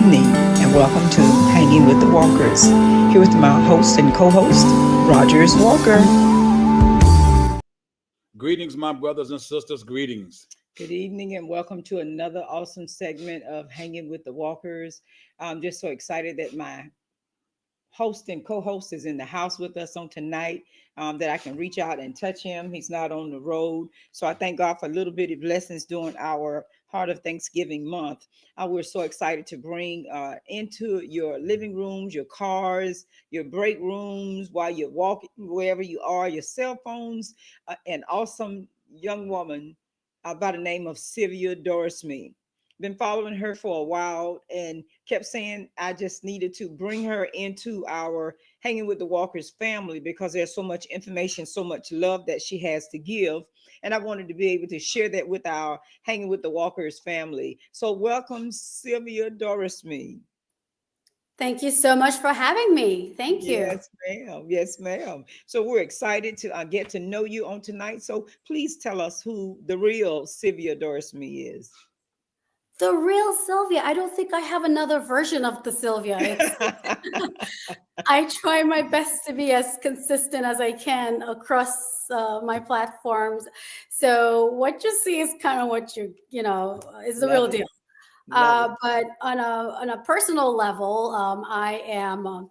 evening, and welcome to Hanging with the Walkers. Here with my host and co-host, Rogers Walker. Greetings, my brothers and sisters. Greetings. Good evening, and welcome to another awesome segment of Hanging with the Walkers. I'm just so excited that my host and co-host is in the house with us on tonight, that I can reach out and touch him. He's not on the road. So I thank God for little bitty blessings during our Heart of Thanksgiving month. We're so excited to bring into your living rooms, your cars, your break rooms, while you're walking, wherever you are, your cell phones, an awesome young woman by the name of Sylvia Dorisme. Been following her for a while and kept saying I just needed to bring her into our Hanging with the Walkers family because there's so much information, so much love that she has to give. And I wanted to be able to share that with our Hanging with the Walkers family. So welcome, Sylvia Dorisme. Thank you so much for having me. Thank you. Yes, ma'am. Yes, ma'am. So we're excited to get to know you on tonight. So please tell us who the real Sylvia Dorisme is. The real Sylvia. I don't think I have another version of the Sylvia. I try my best to be as consistent as I can across my platforms. So what you see is kind of what is the real deal. But on a personal level, I am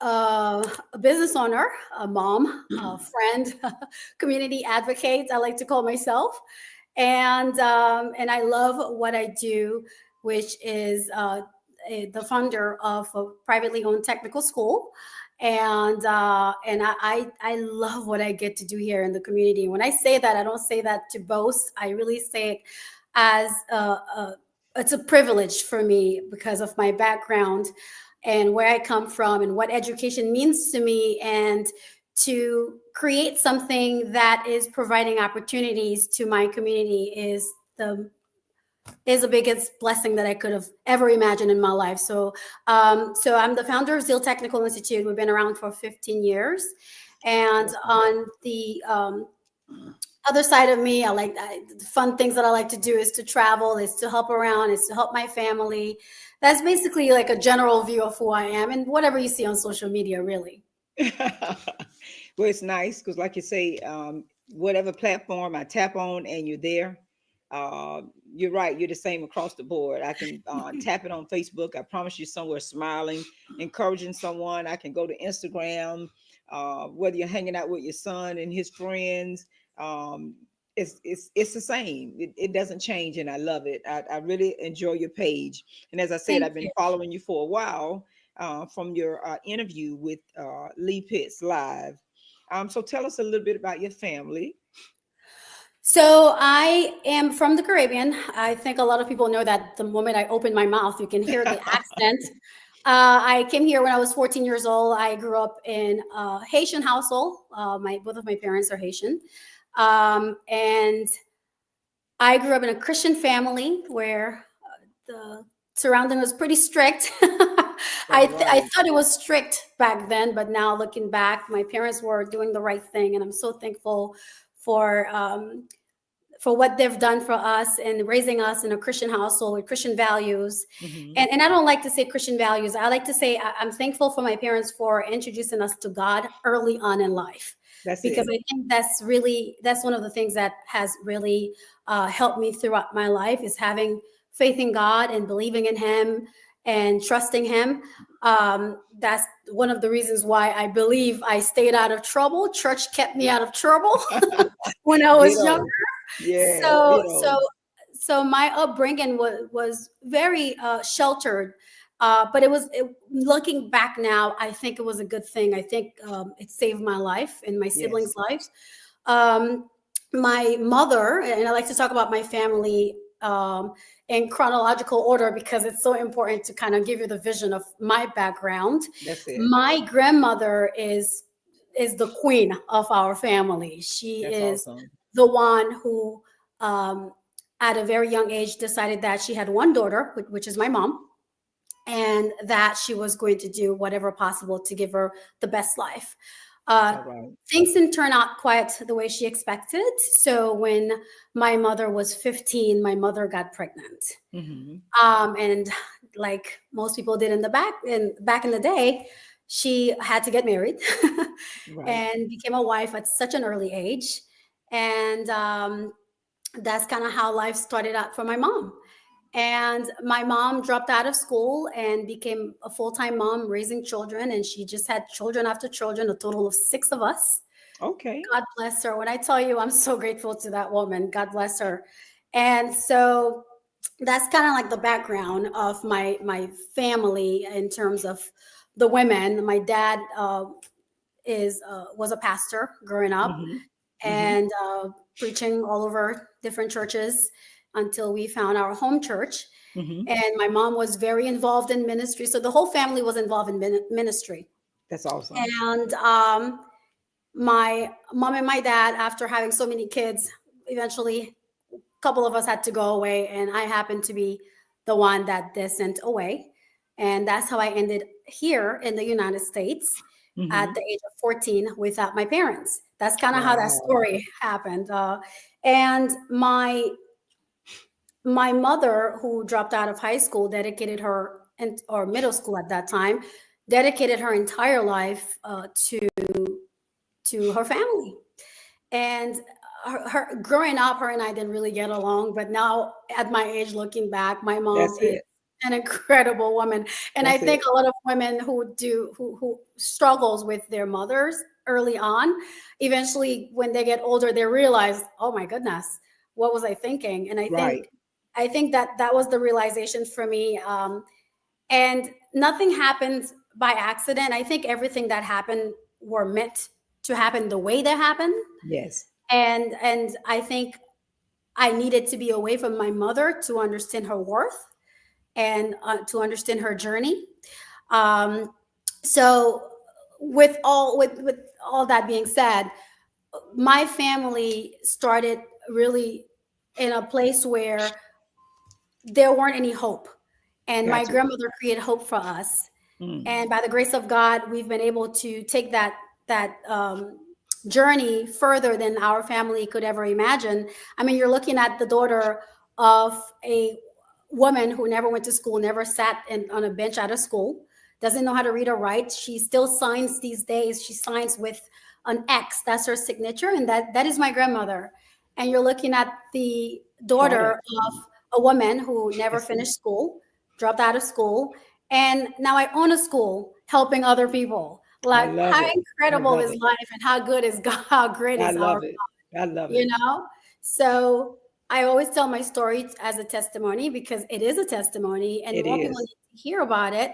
a business owner, a mom, a friend, community advocate, I like to call myself. And I love what I do, which is the founder of a privately owned technical school. And I love what I get to do here in the community. When I say that, I don't say that to boast. I really say it as it's a privilege for me because of my background and where I come from and what education means to me, and to create something that is providing opportunities to my community is the biggest blessing that I could have ever imagined in my life. So I'm the founder of Zeal Technical Institute. We've been around for 15 years. And on the other side of me, the fun things that I like to do is to travel, is to help around, is to help my family. That's basically like a general view of who I am, and whatever you see on social media, really. Well, it's nice because, like you say, whatever platform I tap on and you're there, you're right. You're the same across the board. I can tap it on Facebook. I promise you, somewhere smiling, encouraging someone. I can go to Instagram, whether you're hanging out with your son and his friends. It's the same. It doesn't change, and I love it. I really enjoy your page. And as I said, I've been following you for a while from your interview with Lee Pitts Live. So tell us a little bit about your family. So I am from the Caribbean. I think a lot of people know that the moment I open my mouth, you can hear the accent. I came here when I was 14 years old. I grew up in a Haitian household. Both of my parents are Haitian. And I grew up in a Christian family where the surrounding was pretty strict. I thought it was strict back then, but now looking back, my parents were doing the right thing, and I'm so thankful for what they've done for us and raising us in a Christian household with Christian values. Mm-hmm. And I don't like to say Christian values. I like to say I'm thankful for my parents for introducing us to God early on in life. I think that's one of the things that has really helped me throughout my life, is having faith in God and believing in Him and trusting Him. That's one of the reasons why I believe I stayed out of trouble. Church kept me out of trouble when I was younger. Yeah. So my upbringing was very sheltered. But looking back now, I think it was a good thing. I think it saved my life and my siblings' lives. My mother, and I like to talk about my family in chronological order because it's so important to kind of give you the vision of my background. That's it. My grandmother is the queen of our family. She is awesome. The one who, at a very young age, decided that she had one daughter, which is my mom, and that she was going to do whatever possible to give her the best life. Things didn't turn out quite the way she expected. So when my mother was 15, my mother got pregnant. Mm-hmm. And like most people did back in the day, she had to get married Right. and became a wife at such an early age. And that's kind of how life started out for my mom. And my mom dropped out of school and became a full-time mom raising children. And she just had children after children, a total of 6 of us. Okay. God bless her. When I tell you, I'm so grateful to that woman. God bless her. And so that's kind of like the background of my family in terms of the women. My dad was a pastor growing up, Mm-hmm. Mm-hmm. and preaching all over different churches until we found our home church. Mm-hmm. And my mom was very involved in ministry, so the whole family was involved in ministry. That's awesome. And my mom and my dad, after having so many kids, eventually a couple of us had to go away, and I happened to be the one that they sent away. And that's how I ended here in the United States at Mm-hmm. the age of 14 without my parents. That's kind of how that Wow. story happened. And my mother, who dropped out of high school, dedicated her or middle school at that time, dedicated her entire life to her family. And her growing up, her and I didn't really get along. But now, at my age, looking back, my mom That's is it. an incredible woman. And I That's it. think a lot of women who struggles with their mothers early on, eventually when they get older, they realize, oh my goodness, what was I thinking? And Right. I think that was the realization for me. And nothing happens by accident. I think everything that happened were meant to happen the way they happened. Yes. And I think I needed to be away from my mother to understand her worth and to understand her journey. Um, so with all that being said, my family started really in a place where there weren't any hope, and my Gotcha. grandmother created hope for us. Mm. And by the grace of God, we've been able to take that journey further than our family could ever imagine. I mean, you're looking at the daughter of a woman who never went to school, never sat on a bench at a school, doesn't know how to read or write. She still signs these days. She signs with an X. That's her signature, and that is my grandmother. And you're looking at the daughter Product. of a woman who never That's it. finished school, dropped out of school, and now I own a school helping other people. I Like, love how it. I incredible love is it. life, and how good is God? How great I is our love it. God, I love you it. know? So I always tell my story as a testimony, because it is a testimony and It more people is. need to hear about it,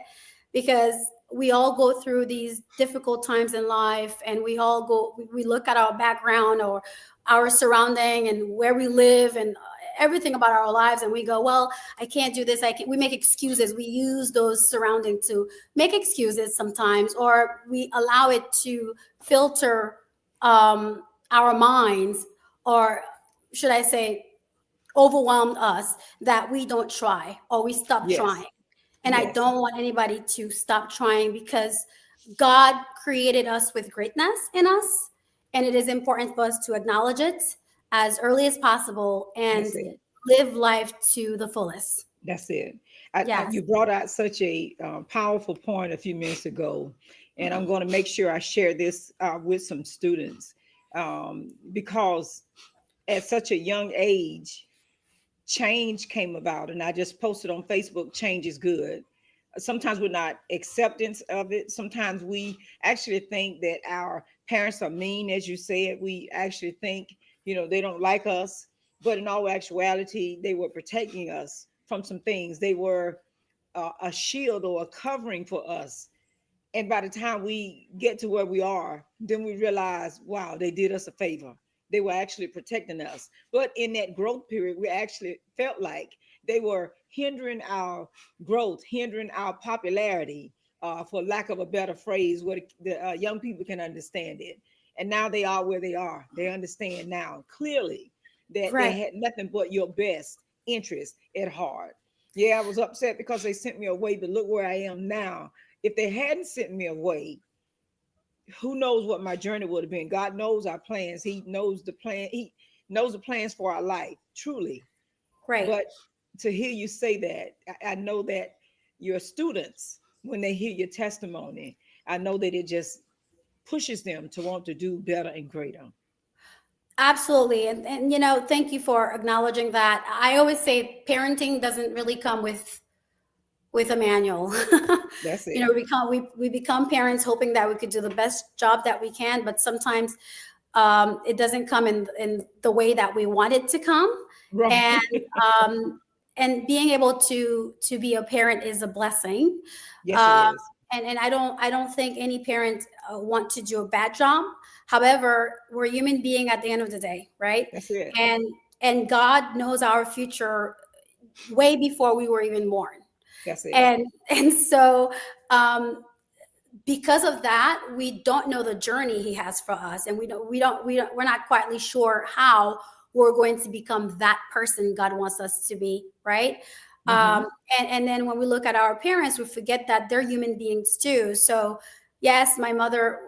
because we all go through these difficult times in life, and we look at our background or our surrounding and where we live and everything about our lives, and we go, well, I can't do this. I can't. We make excuses. We use those surroundings to make excuses sometimes, or we allow it to filter our minds, or should I say, overwhelmed us, that we don't try or we stop Yes. trying. And I Yes. don't want anybody to stop trying, because God created us with greatness in us. And it is important for us to acknowledge it as early as possible and That's it. live life to the fullest. That's it. Yes. You brought out such a powerful point a few minutes ago, and I'm going to make sure I share this with some students because at such a young age, change came about. And I just posted on Facebook, change is good. Sometimes we're not acceptance of it. Sometimes we actually think that our parents are mean, as you said. We actually think, they don't like us. But in all actuality, they were protecting us from some things. They were a shield or a covering for us. And by the time we get to where we are, then we realize, wow, they did us a favor. They were actually protecting us. But in that growth period, we actually felt like they were hindering our growth, hindering our popularity, for lack of a better phrase, where the young people can understand it. And now they are where they are. They understand now clearly that they Right. had nothing but your best interest at heart. Yeah, I was upset because they sent me away, but look where I am now. If they hadn't sent me away, who knows what my journey would have been. God knows our plans. He knows the plan. He knows the plans for our life, truly. Right. But to hear you say that, I know that your students when they hear your testimony. I know that it just pushes them to want to do better and greater. Absolutely. And, you know, thank you for acknowledging that. I always say parenting doesn't really come with a manual. That's You it. know, we become parents hoping that we could do the best job that we can, but sometimes it doesn't come in the way that we want it to come. Right. And and being able to be a parent is a blessing. Yes, it Uh, is. and I don't think any parent want to do a bad job. However, we're human being at the end of the day, right? That's it. And and God knows our future way before we were even born. That's it. And so because of that, we don't know the journey He has for us, and we're not quietly sure how we're going to become that person God wants us to be, right? Hmm. And then when we look at our parents, we forget that they're human beings too. So yes, my mother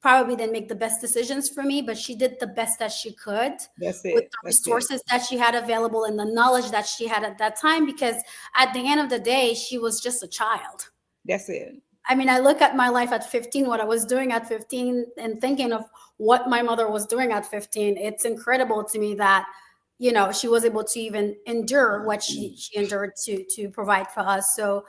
probably didn't make the best decisions for me, but she did the best that she could That's with it. the That's it. resources that she had available and the knowledge that she had at that time, because at the end of the day, she was just a child. That's it. I mean, I look at my life at 15, what I was doing at 15, and thinking of what my mother was doing at 15. It's incredible to me that, you know, she was able to even endure what she endured to provide for us. So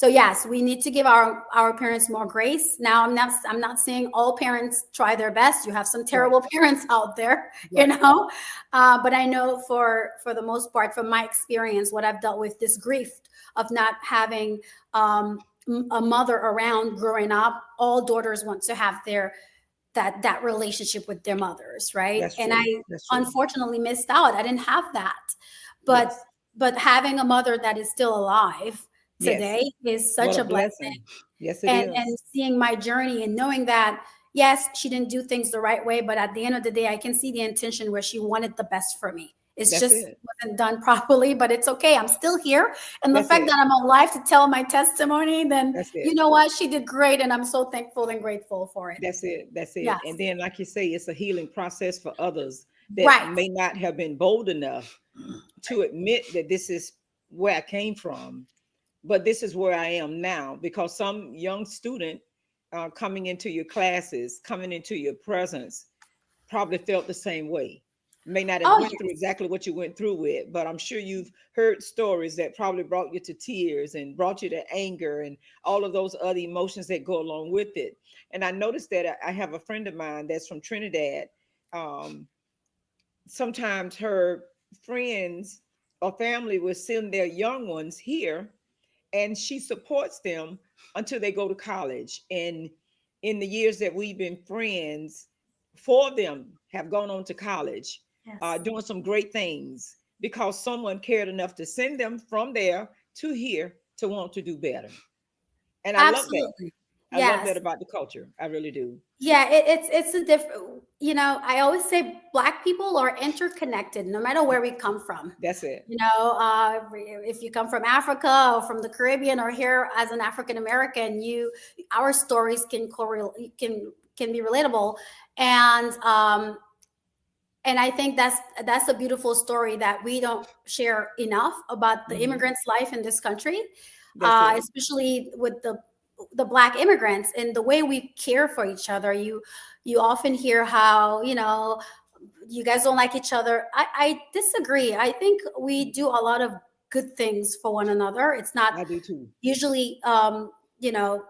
yes, we need to give our parents more grace. Now, I'm not saying all parents try their best. You have some Right. terrible parents out there, you Right. know. But I know for the most part, from my experience, what I've dealt with, this grief of not having a mother around growing up. All daughters want to have that relationship with their mothers, right? That's And true. I That's true. unfortunately missed out. I didn't have that. But Yes. but having a mother that is still alive Yes. today is What such a a blessing. blessing. Yes, it And is. seeing my journey and knowing that, yes, she didn't do things the right way, but at the end of the day, I can see the intention where she wanted the best for me. It's That's just it. wasn't done properly, but it's okay. I'm still here. And the That's fact it. that I'm alive to tell my testimony, then That's you it. know what? She did great. And I'm so thankful and grateful for it. That's it. That's it. Yes. And then, like you say, it's a healing process for others that Right. may not have been bold enough to admit that this is where I came from, but this is where I am now. Because some young student coming into your classes, coming into your presence, probably felt the same way. May not have Oh, went through yes. exactly what you went through with, but I'm sure you've heard stories that probably brought you to tears and brought you to anger and all of those other emotions that go along with it. And I noticed that I have a friend of mine that's from Trinidad. Um, Sometimes her friends or family will send their young ones here, and she supports them until they go to college. And in the years that we've been friends, four of them have gone on to college, Yes. doing some great things because someone cared enough to send them from there to here to want to do better. And I love that. Absolutely. I love Yes. that about the culture. I really do. Yeah, it's a different, you know, I always say Black people are interconnected no matter where we come from. That's it. You know, if you come from Africa or from the Caribbean or here as an African American, our stories can correlate, can be relatable. And I think that's a beautiful story that we don't share enough about the Mhm. immigrants' life in this country, That's it. especially with the Black immigrants and the way we care for each other. You often hear how, you know, you guys don't like each other. I disagree. I think we do a lot of good things for one another. It's not I do too. usually you know,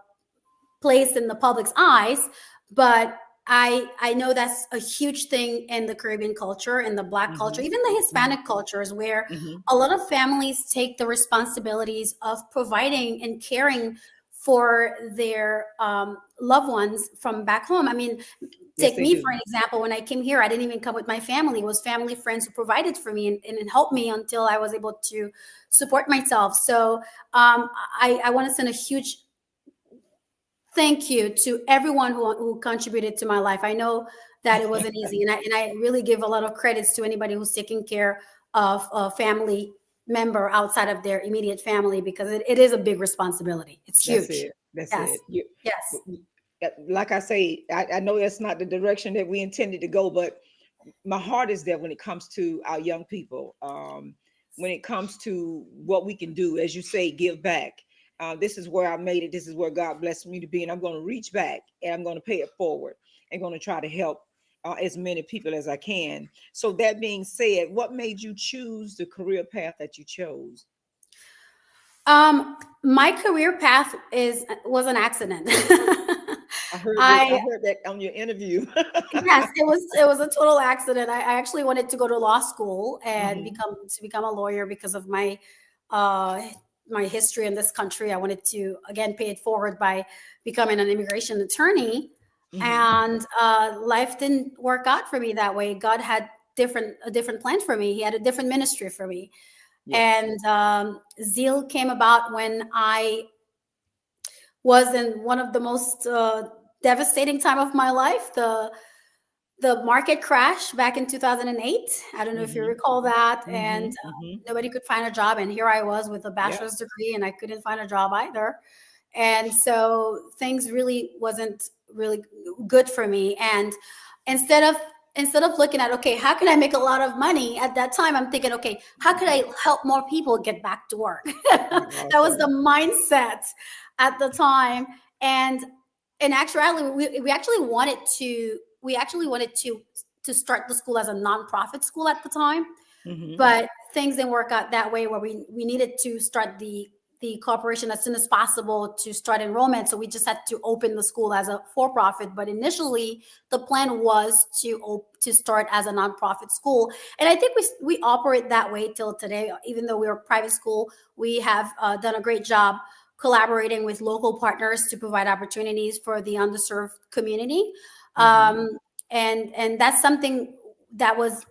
placed in the public's eyes, but I know that's a huge thing in the Caribbean culture, in the Black culture, Hmm. even the Hmm. Hispanic cultures, where Hmm. a lot of families take the responsibilities of providing and caring for their loved ones from back home. I mean, Yes, take they me for do. an example. When I came here, I didn't even come with my family. It was family friends who provided for me and helped me until I was able to support myself. So I want to send a huge thank you to everyone who contributed to my life. I know that it wasn't easy, and I really give a lot of credits to anybody who's taking care of a family member outside of their immediate family, because it is a big responsibility. It's That's huge. it. That's Yes, it. You, yes, like I say, I know that's not the direction that we intended to go, but my heart is there when it comes to our young people. When it comes to what we can do, as you say, give back. This is where I made it. This is where God blessed me to be. And I'm going to reach back and I'm going to pay it forward and going to try to help as many people as I can. So that being said, what made you choose the career path that you chose? My career path was an accident. I heard that on your interview. Yes, it was a total accident. I actually wanted to go to law school and Mhm. become a lawyer because of uh my history in this country. I wanted to again pay it forward by becoming an immigration attorney, Mhm. and life didn't work out for me that way. God had a different plan for me. He had a different ministry for me, Yes. and Zeal came about when I was in one of the most devastating time of my life. The market crash back in 2008. I don't know if you Mhm. recall that. And Mhm. Mhm. nobody could find a job. And here I was with a Yeah. bachelor's degree and I couldn't find a job either. And so things really wasn't really good for me. And instead of instead of looking at, okay, how can I make a lot of money at that time, I'm thinking, okay, how could I help more people get back to work? That was the Awesome. mindset at the time. And in actuality, we actually wanted to start the school as a nonprofit school at the time, Mhm. but things didn't work out that way, where we needed to start the corporation as soon as possible to start enrollment. So we just had to open the school as a for-profit. But initially, the plan was to start as a nonprofit school, and I think we operate that way till today. Even though we're a private school, we have done a great job collaborating with local partners to provide opportunities for the underserved community. Mhm. Um, and that's something that was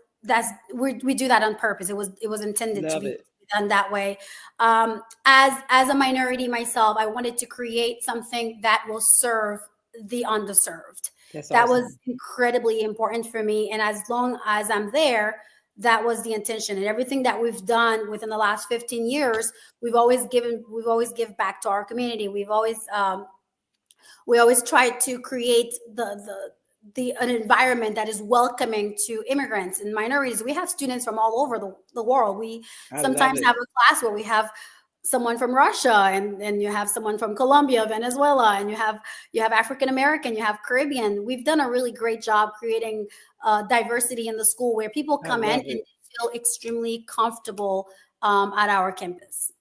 we do that on purpose. It was intended to Love be it. done that way. As a minority myself, I wanted to create something that will serve the underserved. That's That was awesome. incredibly important for me, and as long as I'm there, that was the intention. And everything that we've done within the last 15 years, we've always give back to our community. We always try to create an environment that is welcoming to immigrants and minorities. We have students from all over the world. We I love sometimes it. have a class where we have someone from Russia, and you have someone from Colombia, Venezuela, and you have African American, you have Caribbean. We've done a really great job creating diversity in the school where people I come in love and it. feel extremely comfortable at our campus.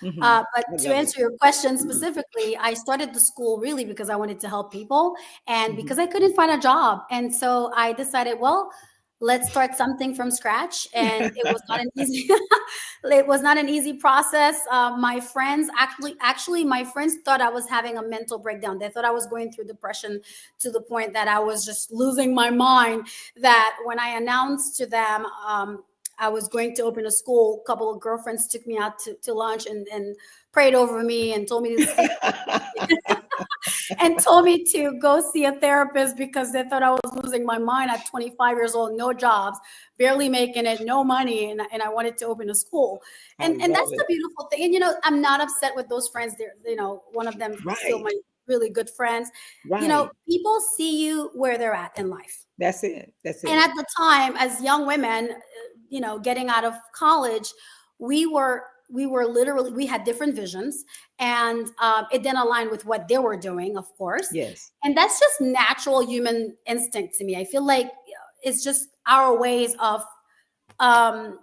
Mhm. But I to love it. answer your question specifically, I started the school really because I wanted to help people and Mhm. because I couldn't find a job. And so I decided, well, let's start something from scratch. And it was not an easy, it was not an easy process. My friends my friends thought I was having a mental breakdown. They thought I was going through depression to the point that I was just losing my mind. That when I announced to them, I was going to open a school, a couple of girlfriends took me out to lunch and prayed over me and told me to seek and told me to go see a therapist because they thought I was losing my mind at 25 years old, no jobs, barely making it, no money, and I wanted to open a school. I And love that's the it. beautiful thing. And I'm not upset with those friends. They're, one of them is still Right. my really good friends. Right. People see you where they're at in life. That's it. That's And it. at the time, as young women, getting out of college, we were literally, we had different visions, and it didn't align with what they were doing, of course. Yes. And that's just natural human instinct to me. I feel like it's just our ways of um,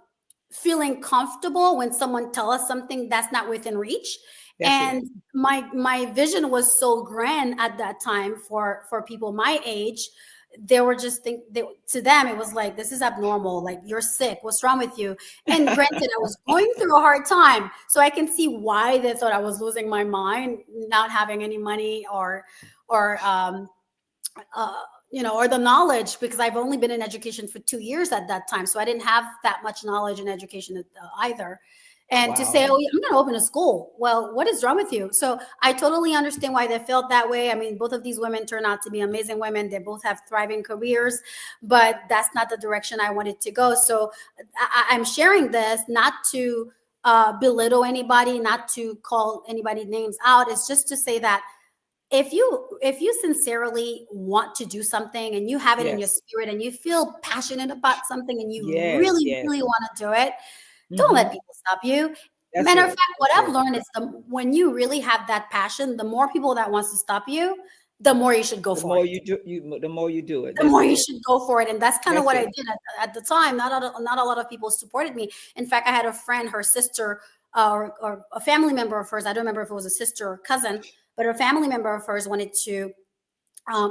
feeling comfortable when someone tell us something that's not within reach. That's it. And my vision was so grand at that time for people my age. They were just to them it was like, this is abnormal, like, you're sick, what's wrong with you? And granted, I was going through a hard time, so I can see why they thought I was losing my mind, not having any money, or uh, or the knowledge, because I've only been in education for 2 years at that time. So I didn't have that much knowledge in education either. And to say, Wow. oh, yeah, I'm going to open a school. Well, what is wrong with you? So I totally understand why they felt that way. I mean, both of these women turned out to be amazing women. They both have thriving careers, but that's not the direction I wanted to go. So I'm sharing this not to belittle anybody, not to call anybody names out. It's just to say that if you sincerely want to do something and you have it in your Yes. spirit and you feel passionate about something and you Yes. really Yes. really want to do it, don't let Hmm. people stop you. That's Matter of it. fact, what That's I've it. learned is when you really have that passion, the more people that wants to stop you, the more you should go The for more it. you do, the more you do it. The That's more you it. should go for it. And that's kind of That's what I it. did at the time. Not a lot of people supported me. In fact, I had a friend, her sister, or a family member of hers. I don't remember if it was a sister or cousin, but a family member of hers wanted to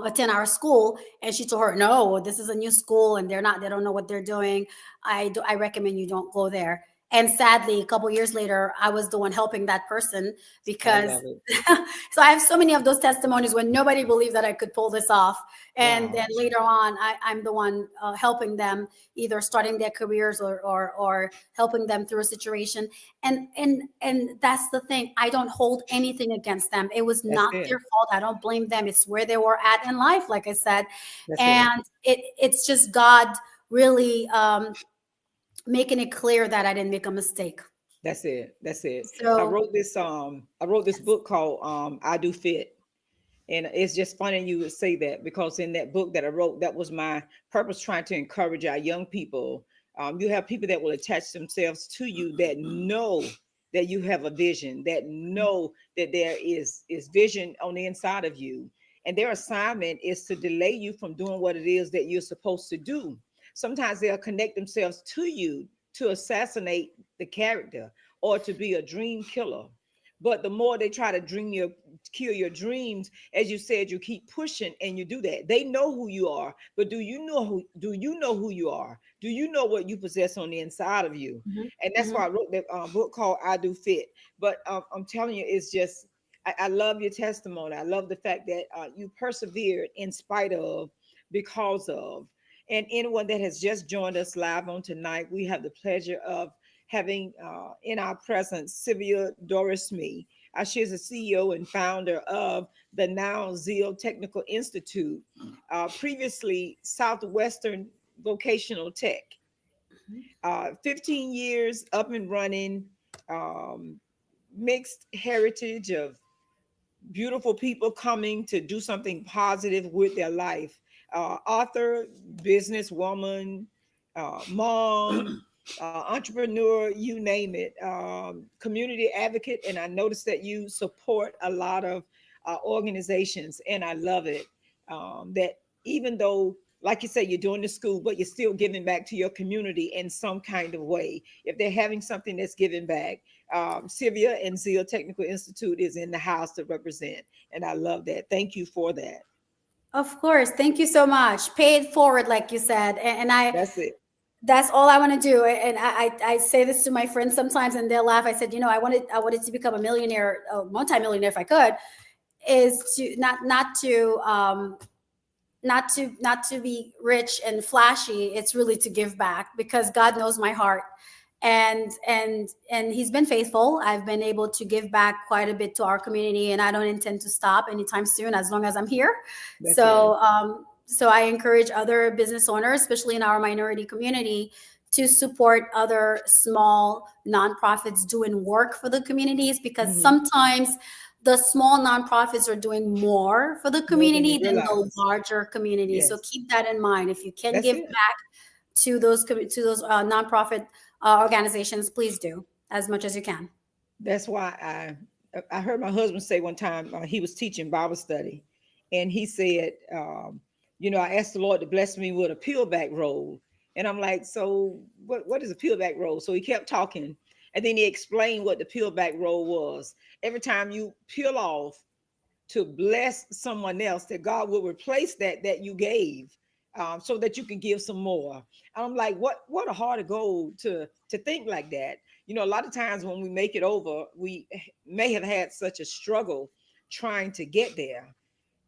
attend our school, and she told her, no, this is a new school and they don't know what they're doing. I recommend you don't go there. And sadly, a couple years later, I was the one helping that person I because love it. so I have so many of those testimonies when nobody believed that I could pull this off. And Wow. then later on, I'm the one helping them, either starting their careers or helping them through a situation. And that's the thing. I don't hold anything against them. It was That's not it. their fault. I don't blame them. It's where they were at in life, like I said. That's it. And it's just God really making it clear that I didn't make a mistake. That's it. That's it. So I wrote this yes. book called I Do Fit. And it's just funny you would say that, because in that book that I wrote, that was my purpose, trying to encourage our young people. You have people that will attach themselves to you that know that you have a vision, that know that there is vision on the inside of you. And their assignment is to delay you from doing what it is that you're supposed to do. Sometimes they'll connect themselves to you to assassinate the character or to be a dream killer. But the more they try to kill your dreams, as you said, you keep pushing and you do that. They know who you are, but do you know who you are? Do you know what you possess on the inside of you? Mhm, And that's mhm. why I wrote that book called I Do Fit. But I'm telling you, it's just I love your testimony. I love the fact that you persevered in spite of, because of. And anyone that has just joined us live on tonight, we have the pleasure of having in our presence Sylvia Dorisme. She is the CEO and founder of the now Zeal Technical Institute, previously Southwestern Vocational Tech. 15 years up and running, um, mixed heritage of beautiful people coming to do something positive with their life. Author, businesswoman, mom, entrepreneur, you name it, community advocate. And I noticed that you support a lot of organizations, and I love it. That even though, like you say, you're doing the school, but you're still giving back to your community in some kind of way. If they're having something that's giving back, Sylvia and Zeal Technical Institute is in the house to represent, and I love that. Thank you for that. Of course. Thank you so much. Pay it forward, like you said. And I That's it. that's all I want to do. And I say this to my friends sometimes and they'll laugh. I said, I wanted to become a millionaire, a multimillionaire if I could, is to not to be rich and flashy. It's really to give back because God knows my heart. And he's been faithful. I've been able to give back quite a bit to our community, and I don't intend to stop anytime soon as long as I'm here. That's it. So I encourage other business owners, especially in our minority community, to support other small nonprofits doing work for the communities, because Mhm. sometimes the small nonprofits are doing more for the More than you community than the realize. larger community. So Yes, keep that in mind. If you can that's give it. back to those nonprofit organizations, please do as much as you can. That's why I heard my husband say one time, he was teaching Bible study, and he said, I asked the Lord to bless me with a peel back roll, and I'm like, so what is a peel back roll? So he kept talking, and then he explained what the peel back roll was. Every time you peel off to bless someone else, that God will replace that you gave, so that you can give some more. And I'm like, what a heart of gold to think like that. A lot of times when we make it over, we may have had such a struggle trying to get there,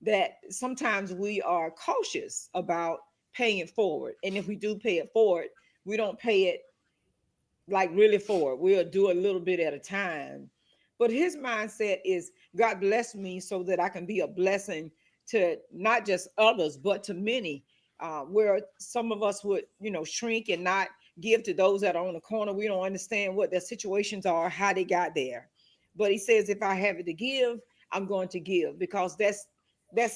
that sometimes we are cautious about paying it forward. And if we do pay it forward, we don't pay it like really forward. We'll do a little bit at a time. But his mindset is, God bless me so that I can be a blessing to not just others, but to many. Where some of us would, shrink and not give to those that are on the corner. We don't understand what their situations are, how they got there. But he says, if I have it to give, I'm going to give, because that's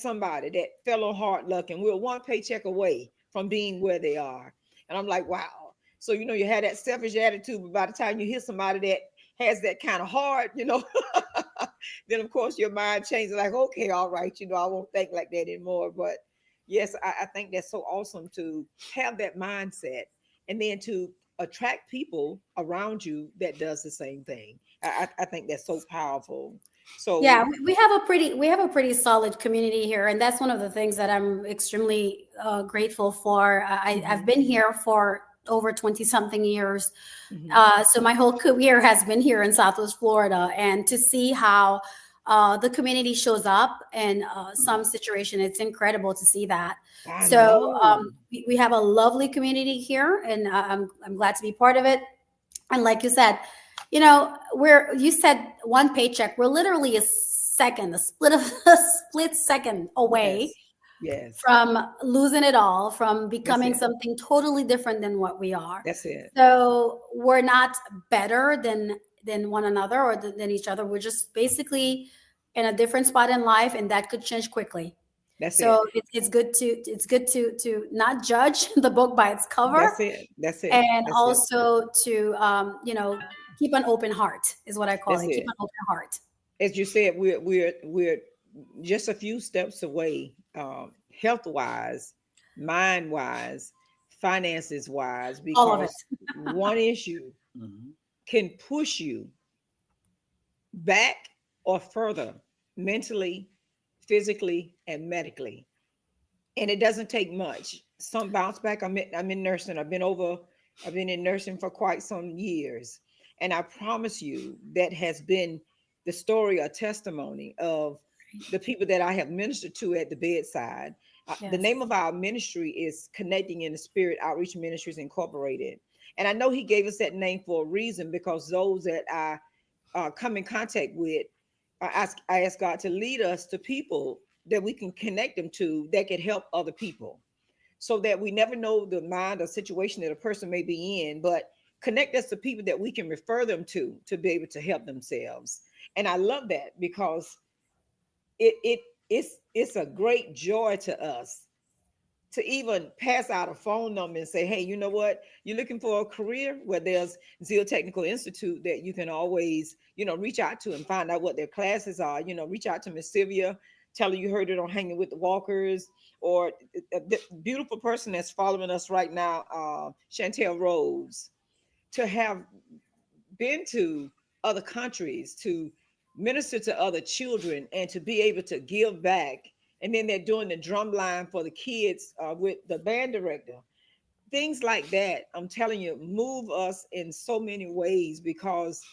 somebody that fell on hard luck, and we're one paycheck away from being where they are. And I'm like, wow. So you had that selfish attitude, but by the time you hear somebody that has that kind of heart, then of course your mind changes. Like, okay, all right, I won't think like that anymore. But yes, I think that's so awesome to have that mindset, and then to attract people around you that does the same thing. I think that's so powerful. Yeah, So we have a pretty solid community here, and that's one of the things that I'm extremely grateful for. I've mhm, been here for over 20 something years. mhm, So my whole career has been here in Southwest Florida, and to see how the community shows up in some situation, it's incredible to see that. I So know. we have a lovely community here, and I'm glad to be part of it. And like you said, you said one paycheck. We're literally a second, a split of a split second away Yes, yes, from losing it all, from that's becoming it. something totally different than what we are. That's it. So we're not better than one another or than each other. We're just basically in a different spot in life, and that could change quickly. That's it. So it's good to not judge the book by its cover, That's it. That's it. and That's it. also to keep an open heart is what I call That's it. Keep it. an open heart. As you said, we're just a few steps away, health wise, mind wise, finances wise, All of it. because one issue Mhm. can push you back or further mentally, physically, and medically. And it doesn't take much. Some bounce back. I'm in nursing. I've been in nursing for quite some years. And I promise you that has been the story or testimony of the people that I have ministered to at the bedside. The Yes. name of our ministry is Connecting in the Spirit Outreach Ministries Incorporated. And I know he gave us that name for a reason, because those that I come in contact with, I ask God to lead us to people that we can connect them to that could help other people, so that we never know the mind or situation that a person may be in, but connect us to people that we can refer them to be able to help themselves. And I love that, because it's a great joy to us to even pass out a phone number and say, hey, you know what? You're looking for a career? Where there's Zeal Technical Institute that you can always, reach out to and find out what their classes are. Reach out to Miss Sylvia, tell her you heard it on Hanging with the Walkers, or the beautiful person that's following us right now, Chantel Rose, to have been to other countries to minister to other children and to be able to give back. And then they're doing the drum line for the kids with the band director. Things like that, I'm telling you, move us in so many ways, because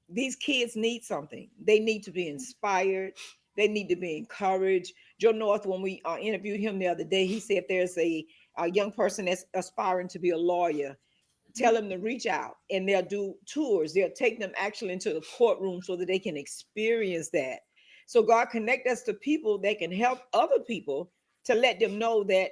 these kids need something. They need to be inspired. They need to be encouraged. Joe North, when we interviewed him the other day, he said if there's a young person that's aspiring to be a lawyer, tell them to reach out, and they'll do tours. They'll take them actually into the courtroom so that they can experience that. So God connect us to people that can help other people, to let them know that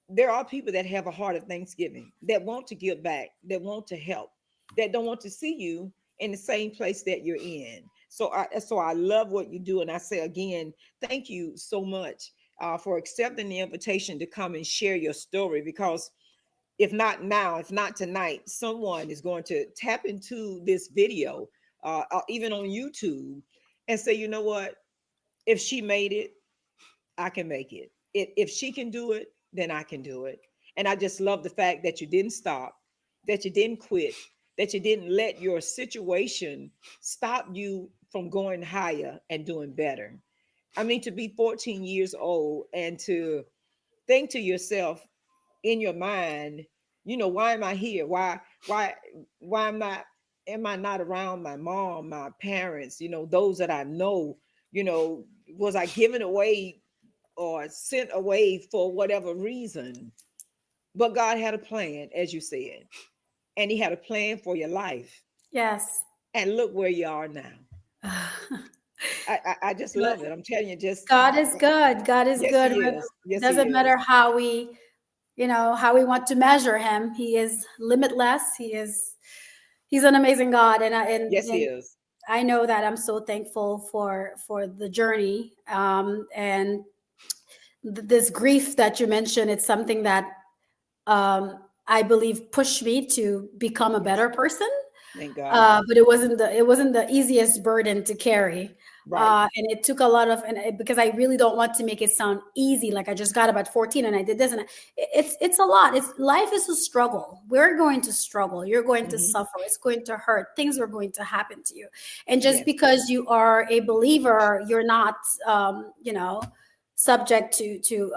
there are people that have a heart of thanksgiving, that want to give back, that want to help, that don't want to see you in the same place that you're in. So I love what you do, and I say again, thank you so much for accepting the invitation to come and share your story, because if not now, if not tonight, someone is going to tap into this video, even on YouTube, and say, you know what? If she made it, I can make it. If she can do it, then I can do it. And I just love the fact that you didn't stop, that you didn't quit, that you didn't let your situation stop you from going higher and doing better. I mean, to be 14 years old and to think to yourself in your mind, why am I here? Why am I not around my mom, my parents, those that I know, was I given away or sent away for whatever reason? But God had a plan, as you said, and He had a plan for your life. Yes. And look where you are now. I just love it. I'm telling you, just God is good. God is yes, good. He is. It Yes, He doesn't is. matter how we want to measure him. He is limitless. He's an amazing God. And I and, Yes, He and is. I know that I'm so thankful for the journey. And this grief that you mentioned, it's something that I believe pushed me to become a Yes. better person. Thank God. But it wasn't the easiest burden to carry. Right. And it took a lot of, because I really don't want to make it sound easy, like I just got about 14 and I did this, and it's a lot. It's life is a struggle. We're going to struggle. You're going to Hmm. suffer. It's going to hurt. Things are going to happen to you, and just Yes. because you are a believer, you're not, subject to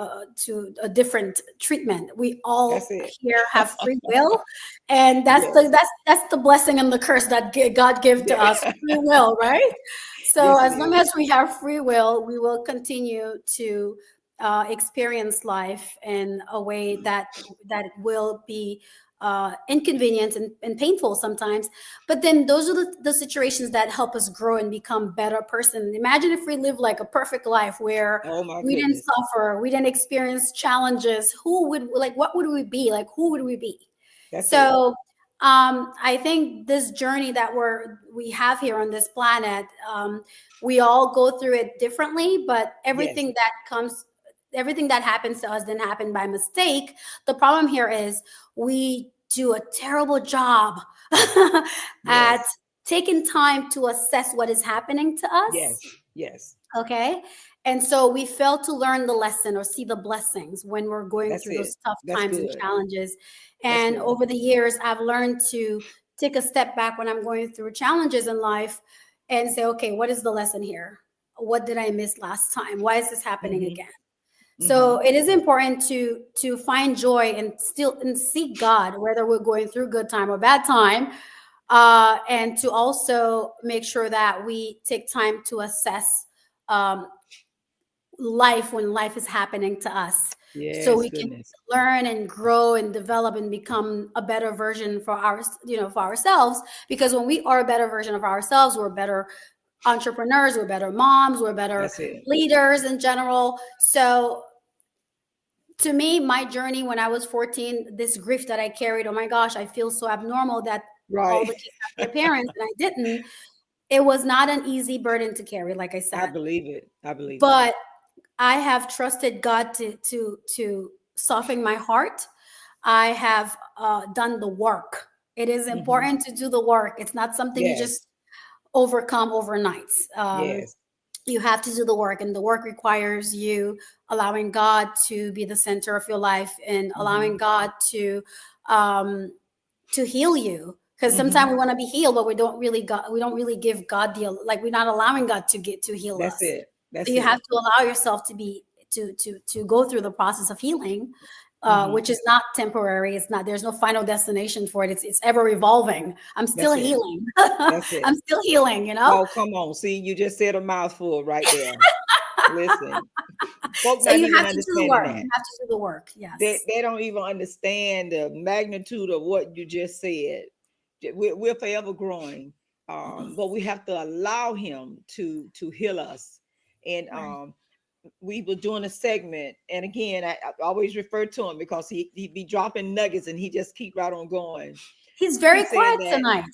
a different treatment. We That's all it. here have free will, and that's the Yes. that's the blessing and the curse that God gave to us, free will, right? So Yes, it as long is. as we have free will, we will continue to experience life in a way that will be inconvenient and painful sometimes. But then those are the situations that help us grow and become better person. Imagine if we live like a perfect life where Oh my we didn't goodness. suffer, we didn't experience challenges. Who would, like, what would we be? Like, who would we be? That's it. So I think this journey that we have here on this planet, we all go through it differently, but Yes. everything that happens to us didn't happen by mistake. The problem here is we do a terrible job at Yes. taking time to assess what is happening to us. Yes. Yes. Okay. And so we fail to learn the lesson or see the blessings when we're going That's through it. those tough That's times and good. challenges. That's And good. over the years, I've learned to take a step back when I'm going through challenges in life and say, okay, what is the lesson here? What did I miss last time? Why is this happening Hmm. again? Hmm. So it is important to find joy and still and seek God, whether we're going through good time or bad time, and to also make sure that we take time to assess um, life when life is happening to us, so Yes, we can goodness. learn and grow and develop and become a better version for for ourselves. Because when we are a better version of ourselves, we're better entrepreneurs, we're better moms, we're better That's it. leaders in general. So to me, my journey when I was 14, this grief that I carried, oh my gosh, I feel so abnormal that all Right. the kids have their parents and I didn't. It was not an easy burden to carry, like I I said. believe it. I believe it. But I have trusted God to soften my heart. I have done the work. It is Hmm. important to do the work. It's not something you Yes. just overcome overnight. Yes. You have to do the work, and the work requires you allowing God to be the center of your life and allowing Hmm. God um, to heal you. Because sometimes Hmm. we want to be healed, but we don't really give God we're not allowing God to heal That's us. it. So That's you have it. to allow yourself to go through the process of healing, Hmm. which is not temporary. It's not. There's no final destination for it. It's ever evolving. I'm still That's it. healing. That's it. I'm still healing. Oh, come on. See, you just said a mouthful right there. Listen, folk So not you even have to do the understanding work. that. You have to do the work. They, Yes. they don't even understand the magnitude of what you just said. We're forever growing, but we have to allow him to heal us. And Right. we were doing a segment, and again, I always refer to him because he be dropping nuggets, and he just keep right on going. He's He very said quiet that. tonight.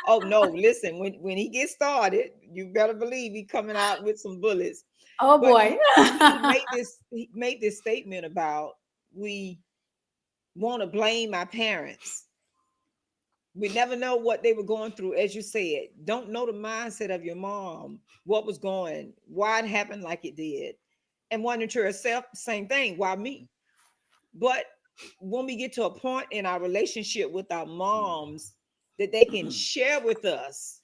Oh no, listen, when he gets started, you better believe he coming out with some bullets. Oh But boy. he made this statement about we want to blame our parents. We never know what they were going through, as you said. Don't know the mindset of your mom, what was going, why it happened like it did, and wondering to yourself, same thing, why me? But when we get to a point in our relationship with our moms that they can share with us,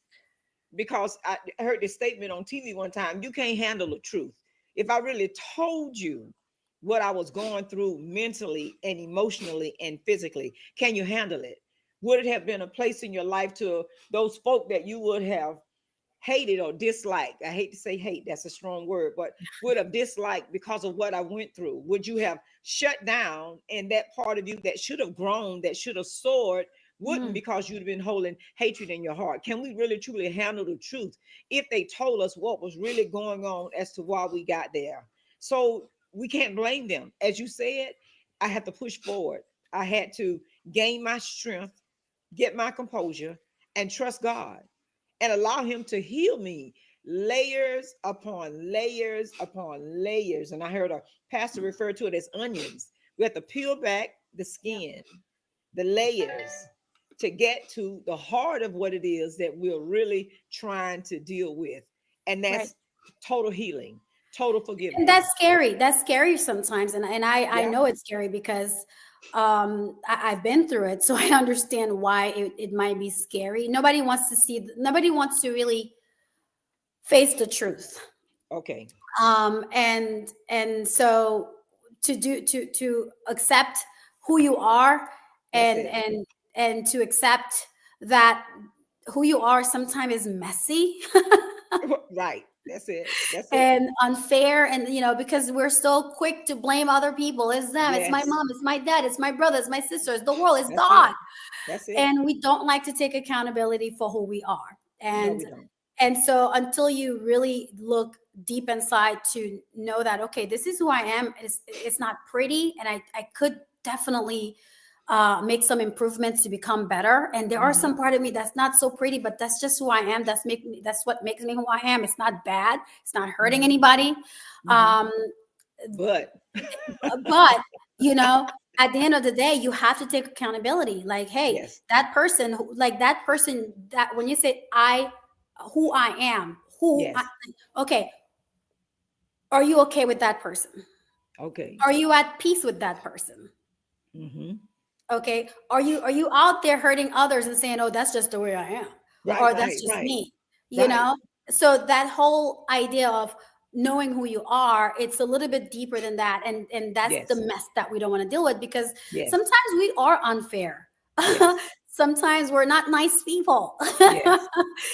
because I heard this statement on TV one time, you can't handle the truth. If I really told you what I was going through mentally and emotionally and physically, can you handle it? Would it have been a place in your life to those folk that you would have hated or disliked? I hate to say hate, that's a strong word, but would have disliked because of what I went through? Would you have shut down, and that part of you that should have grown, that should have soared, wouldn't, Mm, because you'd have been holding hatred in your heart? Can we really truly handle the truth if they told us what was really going on as to why we got there? So we can't blame them. As you said, I had to push forward. I had to gain my strength, get my composure, and trust God and allow him to heal me, layers upon layers upon layers. And I heard a pastor refer to it as onions. We have to peel back the yeah. skin, the layers, to get to the heart of what it is that we're really trying to deal with. And Right. that's total healing, total And forgiveness. that's scary. That's scary sometimes. And I Yeah. know it's scary because I've been through it. So I understand why it might be scary. Nobody wants to really face the truth. Okay. And so to accept who you are, That's and it. to accept that who you are sometimes is messy Right. That's it. That's it. and unfair, and because we're so quick to blame other people. It's them, it's my Yes. mom, it's my dad, it's my brother, it's my sister, it's the world, it's That's it. God. That's it. And we don't like to take accountability for who we are. No, and we don't. and so until you really look deep inside to know that, okay, this is who I am, it's not pretty, and I could definitely make some improvements to become better. And there are some part of me that's not so pretty, but that's just who I am. That's what makes me who I am. It's not bad. It's not hurting anybody. Um, But but you know, at the end of the day, you have to take accountability. Like, hey, yes. that person, that when you say who I am, Yes. okay, are you okay with that person? Okay. Are you at peace with that person? Mm-hmm. Okay. Are you out there hurting others and saying, oh, that's just the way I am, Right, or that's right, just right, me, you right. know? So that whole idea of knowing who you are, it's a little bit deeper than that. And that's the Yes. mess that we don't want to deal with, because Yes. sometimes we are unfair. Yes. Sometimes we're not nice people, Yes.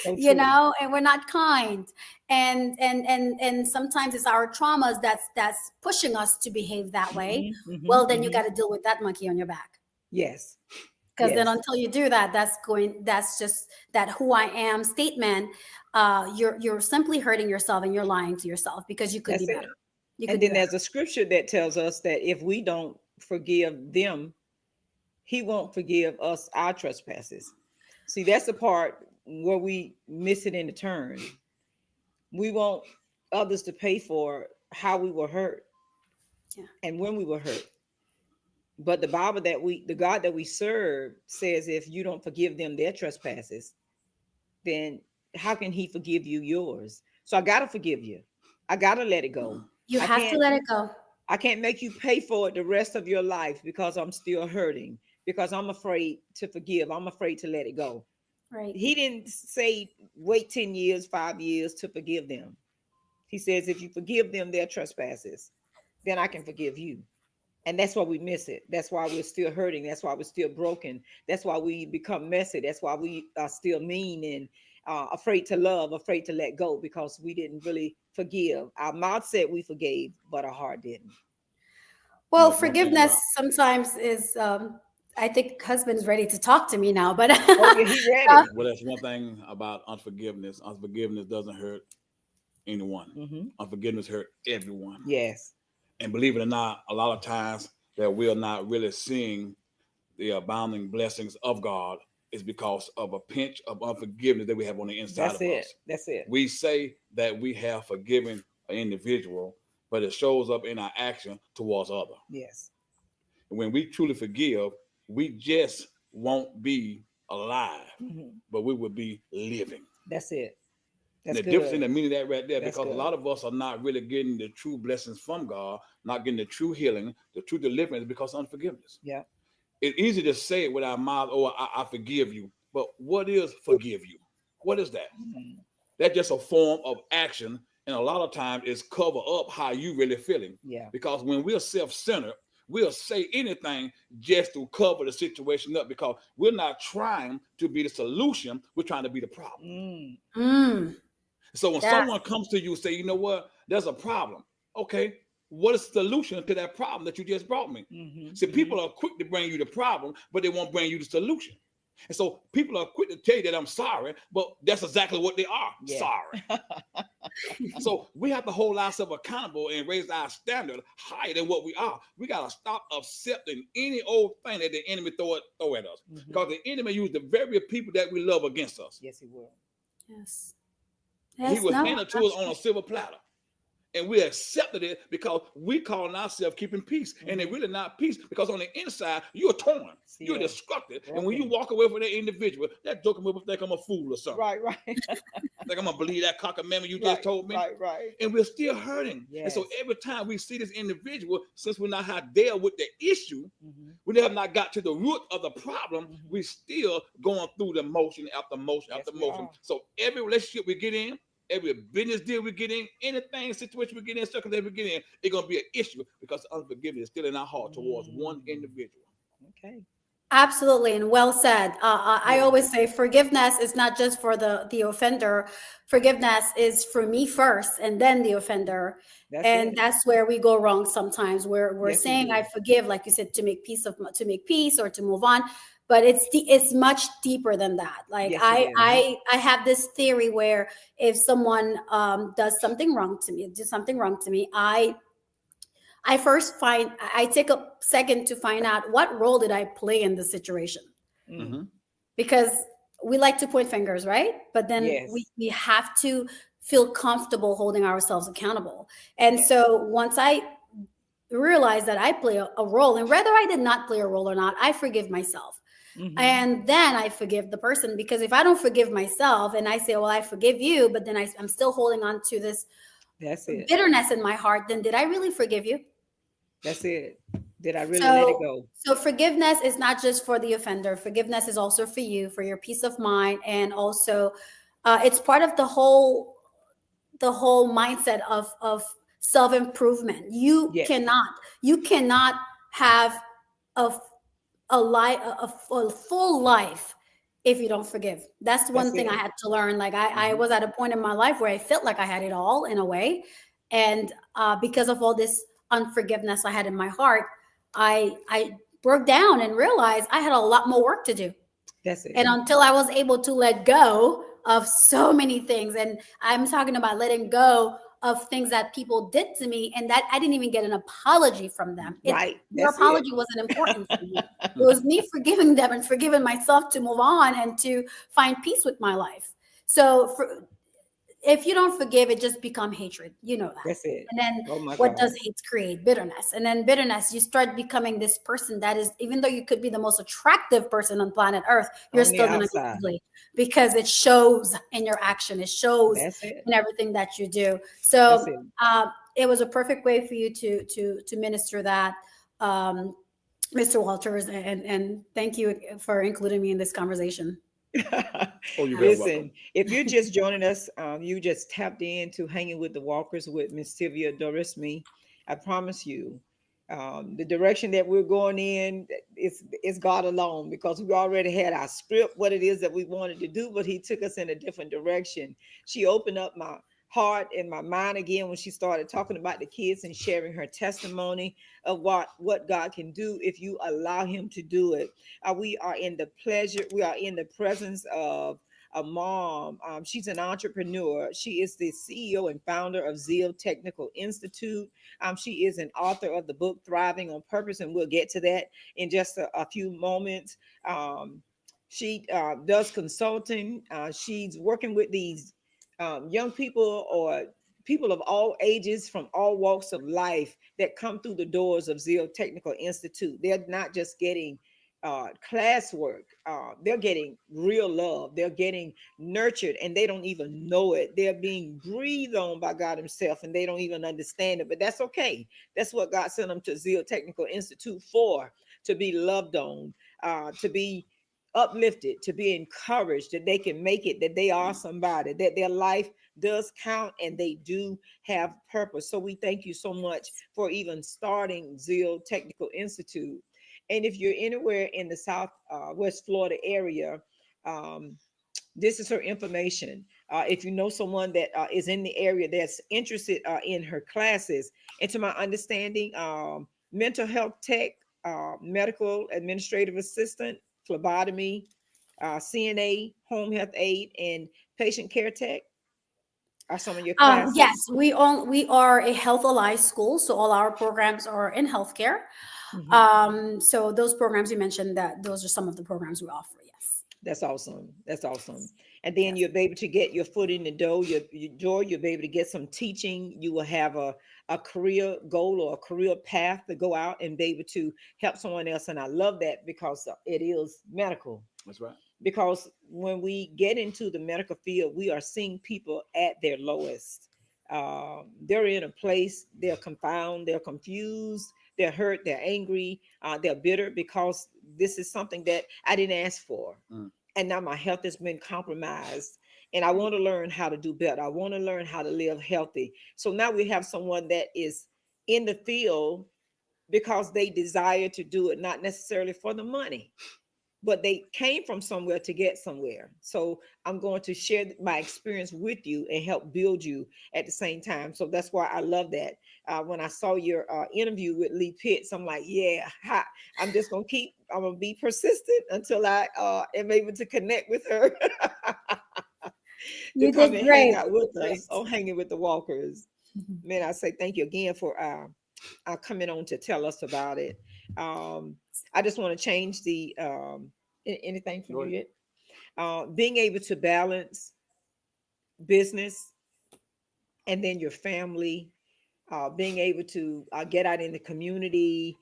So true. and we're not kind. And sometimes it's our traumas that's pushing us to behave that way. Mm-hmm, mm-hmm, Well, then you mm-hmm. got to deal with that monkey on your back. Yes. Because then Yes. until you do that, that's just that who I am statement. You're simply hurting yourself, and you're lying to yourself, because you could be That's it. better. You And could be then better. there's a scripture that tells us that if we don't forgive them, he won't forgive us our trespasses. See, that's the part where we miss it in the turn. We want others to pay for how we were hurt Yeah. and when we were hurt. But the God that we serve says if you don't forgive them their trespasses, then how can he forgive you yours? So I gotta forgive you. I gotta let it go. You I have to can't let it go. I can't make you pay for it the rest of your life because I'm still hurting, because I'm afraid to forgive. I'm afraid to let it go. Right. He didn't say wait 10 years, 5 years to forgive them. He says if you forgive them their trespasses, then I can forgive you. And that's why we miss it. That's why we're still hurting. That's why we're still broken. That's why we become messy. That's why we are still mean and afraid to love, afraid to let go, because we didn't really forgive. Our mouth said we forgave, but our heart didn't. And Well, that's one thing forgiveness about, sometimes is. I think husband's ready to talk to me now, but Oh yeah, he ready. well, that's one thing about unforgiveness. Unforgiveness doesn't hurt anyone. Hmm. Unforgiveness hurt everyone. Yes. And believe it or not, a lot of times that we're not really seeing the abounding blessings of God is because of a pinch of unforgiveness that we have on the inside That's of it. us. That's it. We say that we have forgiven an individual, but it shows up in our action towards other. Yes. When we truly forgive, we just won't be alive, Hmm. but we will be living. That's it. And That's the difference in good. the meaning of that right there, That's because a good. lot of us are not really getting the true blessings from God, not getting the true healing, the true deliverance, because of unforgiveness. Yeah. It's easy to say it with our mouth, oh, I forgive you. But what is forgive you? What is that? Mhm. That's just a form of action. And a lot of times it's cover up how you really feeling. Yeah. Because when we're self-centered, we'll say anything just to cover the situation up, because we're not trying to be the solution. We're trying to be the problem. Mm. mm, So when yeah, someone comes to you and say, you know what, there's a problem. Okay, what is the solution to that problem that you just brought me? Hmm. See, Hmm. people are quick to bring you the problem, but they won't bring you the solution. And so people are quick to tell you that I'm sorry, but that's exactly what they are, Yeah. sorry. So we have to hold ourselves accountable and raise our standard higher than what we are. We got to stop accepting any old thing that the enemy throw at us. Hmm. Because the enemy used the very people that we love against us. Yes, he will. yes, He yes, will no, hand it to us that's on a silver platter. and we accepted it because we calling ourselves keeping peace, and they're really not peace, because on the inside you're torn, you're destructive, and when you walk away from that individual, that joker will think I'm a fool or something. Right. Like I'm gonna believe that cockamamie you just told me. Right. And we're still hurting. And so every time we see this individual, since we're not have dealt with the issue, we have not got to the root of the problem, we still going through the motion after motion after motion. So every relationship we get in, every business deal we get in, anything, situation we get in, circumstance we get in, it's gonna be an issue because unforgiveness is still in our heart towards one individual. Okay. Absolutely, and well said. I always say forgiveness is not just for the offender. Forgiveness is for me first, and then the offender. That's where we go wrong sometimes. We're saying I forgive, like you said, to make peace or to move on, but it's much deeper than that. Like I have this theory where if someone does something wrong to me, I take a second to find out what role did I play in the situation. Because we like to point fingers, right? But then we have to feel comfortable holding ourselves accountable. And so once I realize that I play a role, and whether I did not play a role or not, I forgive myself. And then I forgive the person, because if I don't forgive myself and I say, well, I forgive you, but then I'm still holding on to this bitterness in my heart, then did I really forgive you? That's it. Did I really let it go? So forgiveness is not just for the offender. Forgiveness is also for you, for your peace of mind. And also it's part of the whole mindset of self-improvement. You cannot have a full life if you don't forgive. That's one thing I had to learn. Like I was at a point in my life where I felt like I had it all in a way. And because of all this unforgiveness I had in my heart, I broke down and realized I had a lot more work to do. That's it. And until I was able to let go of so many things, and I'm talking about letting go of things that people did to me, and that I didn't even get an apology from them. Their apology wasn't important to me. It was me forgiving them and forgiving myself to move on and to find peace with my life. So if you don't forgive, it just becomes hatred. You know that. That's it. And then what does hate create? Bitterness. And then bitterness, you start becoming this person that is, even though you could be the most attractive person on planet Earth, you're still going to be ugly, because it shows in your action. It shows in everything that you do. So it was a perfect way for you to minister that, Mr. Walters. And thank you for including me in this conversation. Listen, if you're just joining us, you just tapped into Hanging with the Walkers with Miss Sylvia Dorisme. I promise you, the direction that we're going in is God alone, because we already had our script, what it is that we wanted to do, but he took us in a different direction. She opened up my heart and my mind again when she started talking about the kids and sharing her testimony of what God can do if you allow him to do it. We are in the presence of a mom. She's an entrepreneur. She is the CEO and founder of Zeal Technical Institute. She is an author of the book Thriving on Purpose, and we'll get to that in just a few moments. She does consulting. She's working with these young people or people of all ages from all walks of life that come through the doors of Zeal Technical Institute. They're not just getting classwork, they're getting real love, they're getting nurtured, and they don't even know it. They're being breathed on by God himself, and they don't even understand it, but that's okay. That's what God sent them to Zeal Technical Institute for, to be loved on, to be uplifted, to be encouraged that they can make it, that they are somebody, that their life does count, and they do have purpose. So we thank you so much for even starting Zeal Technical Institute. And if you're anywhere in the South West Florida area, this is her information. If you know someone that is in the area that's interested in her classes, and to my understanding, mental health tech, medical administrative assistant, phlebotomy, CNA, home health aid, and patient care tech are some of your classes. Yes, we are a Health Allies school, so all our programs are in healthcare. So those programs you mentioned, that those are some of the programs we offer. Yes. That's awesome. That's awesome. And then you'll be able to get your foot in the door. You'll be able to get some teaching. You will have a career goal or a career path to go out and be able to help someone else. And I love that because it is medical. That's right. Because when we get into the medical field, we are seeing people at their lowest. They're in a place, they're confounded, they're confused, they're hurt, they're angry, they're bitter because this is something that I didn't ask for. And now my health has been compromised. And I want to learn how to do better. I want to learn how to live healthy. So now we have someone that is in the field because they desire to do it, not necessarily for the money, but they came from somewhere to get somewhere. So I'm going to share my experience with you and help build you at the same time. So that's why I love that. When I saw your interview with Lee Pitts, I'm like, yeah, I'm just going to I'm going to be persistent until I am able to connect with her to come and hang out with us on Hanging with the Walkers. Man, I say thank you again for coming on to tell us about it. I just want to change the anything for you yet. Being able to balance business and then your family, being able to get out in the community.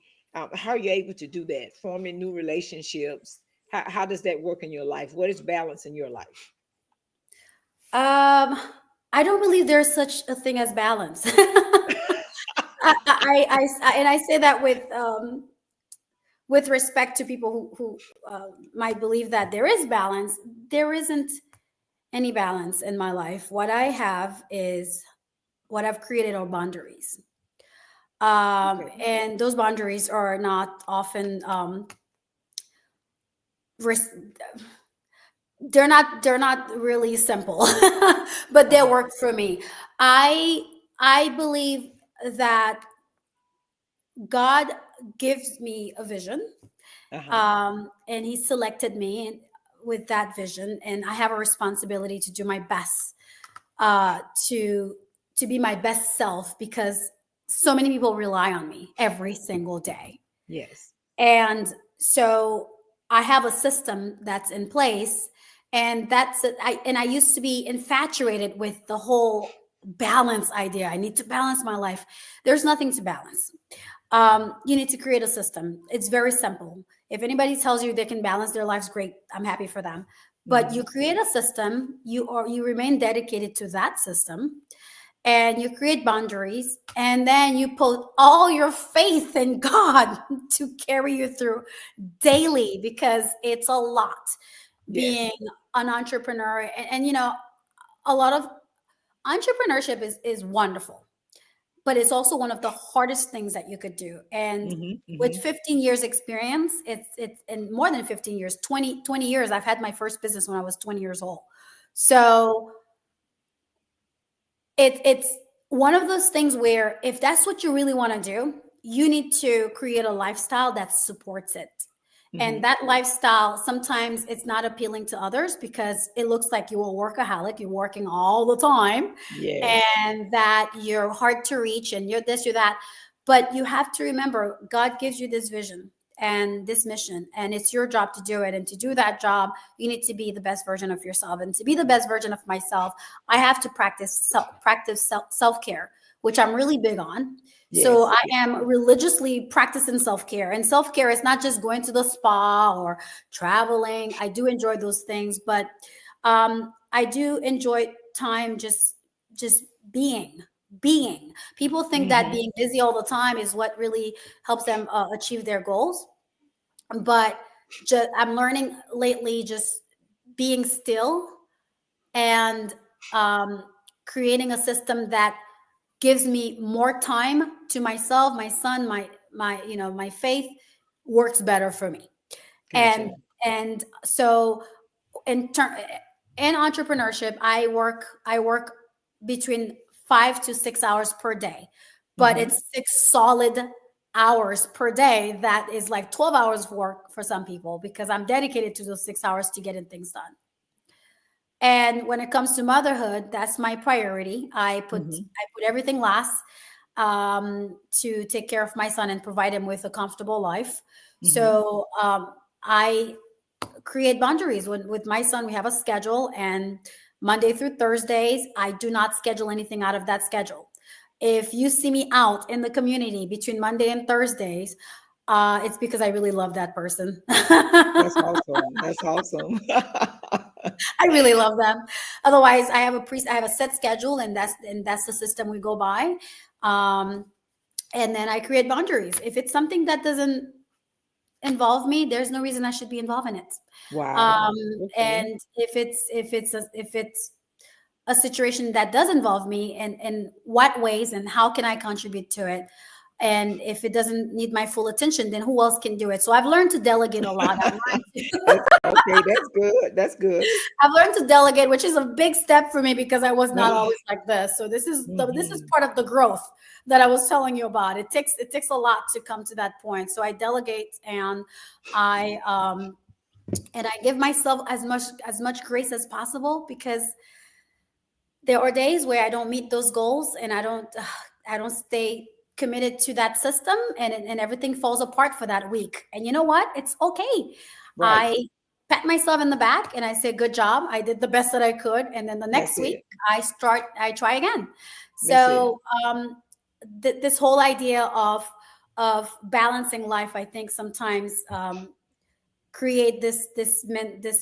How are you able to do that? Forming new relationships. How does that work in your life? What is balance in your life? I don't believe there's such a thing as balance. And I say that with respect to people who might believe that there is balance. There isn't any balance in my life. What I have is what I've created are boundaries. And those boundaries are not often they're not really simple, but they work for me. I believe that God gives me a vision, and He selected me with that vision, and I have a responsibility to do my best to be my best self, because so many people rely on me every single day. Yes. And so I have a system that's in place, and I used to be infatuated with the whole balance idea. I need to balance my life. There's nothing to balance. You need to create a system. It's very simple. If anybody tells you they can balance their lives, great. I'm happy for them. But you create a system, you remain dedicated to that system, and you create boundaries, and then you put all your faith in God to carry you through daily, because it's a lot being an entrepreneur. And a lot of entrepreneurship is wonderful, but it's also one of the hardest things that you could do. And with 15 years experience, it's and more than 15 years, 20 years. I've had my first business when I was 20 years old. So it's one of those things where if that's what you really want to do, you need to create a lifestyle that supports it. And that lifestyle, sometimes it's not appealing to others because it looks like you're a workaholic, you're working all the time, and that you're hard to reach and you're this, you're that. But you have to remember, God gives you this vision and this mission, and it's your job to do it. And to do that job, you need to be the best version of yourself. And to be the best version of myself, I have to practice self-care, which I'm really big on. So I am religiously practicing self-care, and self-care is not just going to the spa or traveling. I do enjoy those things, but I do enjoy time just being. People think that being busy all the time is what really helps them achieve their goals. But I'm learning lately just being still and creating a system that gives me more time to myself, my son, my faith works better for me. Gotcha. And so in entrepreneurship, I work between 5 to 6 hours per day, but it's 6 solid hours per day. That is like 12 hours of work for some people, because I'm dedicated to those 6 hours to getting things done. And when it comes to motherhood, that's my priority. I put everything last to take care of my son and provide him with a comfortable life. So I create boundaries. With my son, we have a schedule, and Monday through Thursdays, I do not schedule anything out of that schedule. If you see me out in the community between Monday and Thursdays, it's because I really love that person. That's awesome. That's awesome. I really love them. Otherwise, I have a set schedule, and that's the system we go by. And then I create boundaries. If it's something that doesn't involve me, there's no reason I should be involved in it. Wow. Okay. And if it's a situation that does involve me, and in what ways and how can I contribute to it? And if it doesn't need my full attention, then who else can do it? So I've learned to delegate a lot. Okay, that's good. That's good. I've learned to delegate, which is a big step for me because I was not always like this. So this is part of the growth that I was telling you about. It takes a lot to come to that point. So I delegate, and I give myself as much grace as possible, because there are days where I don't meet those goals, and I don't stay committed to that system, and everything falls apart for that week. And you know what? It's okay. Right. I pat myself in the back and I say, good job. I did the best that I could. And then the next week I try again. So this whole idea of balancing life, I think sometimes create this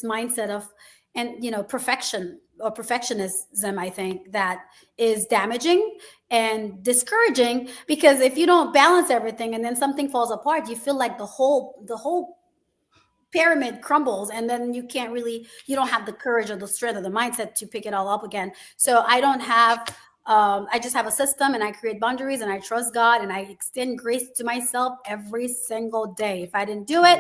mindset of, and perfection or perfectionism, I think, that is damaging and discouraging, because if you don't balance everything and then something falls apart, you feel like the whole pyramid crumbles, and then you don't have the courage or the strength or the mindset to pick it all up again. So I don't have I just have a system, and I create boundaries, and I trust God, and I extend grace to myself every single day. If I didn't do it,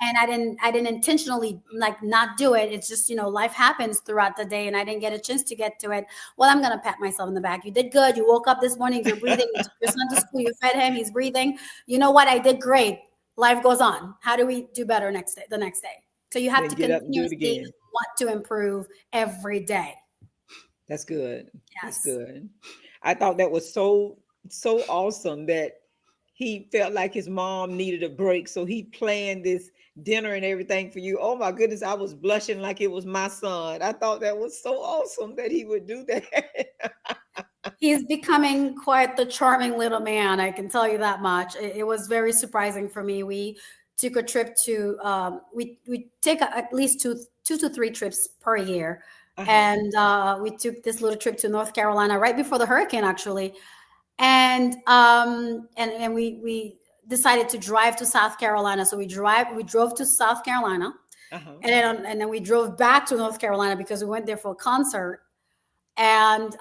and I didn't intentionally not do it, it's just, life happens throughout the day and I didn't get a chance to get to it. Well, I'm going to pat myself in the back. You did good. You woke up this morning, you're breathing, you took your son to school, you fed him, he's breathing. You know what? I did great. Life goes on. How do we do better the next day? So you have to continuously want to improve every day. That's good. Yes. That's good. I thought that was so awesome that he felt like his mom needed a break. So he planned this dinner and everything for you. Oh my goodness. I was blushing like it was my son. I thought that was so awesome that he would do that. He's becoming quite the charming little man. I can tell you that much. It was very surprising for me. We took a trip to, we take at least two to three trips per year. And we took this little trip to North Carolina right before the hurricane, actually. And we decided to drive to South Carolina. So we drove to South Carolina, and then we drove back to North Carolina because we went there for a concert. And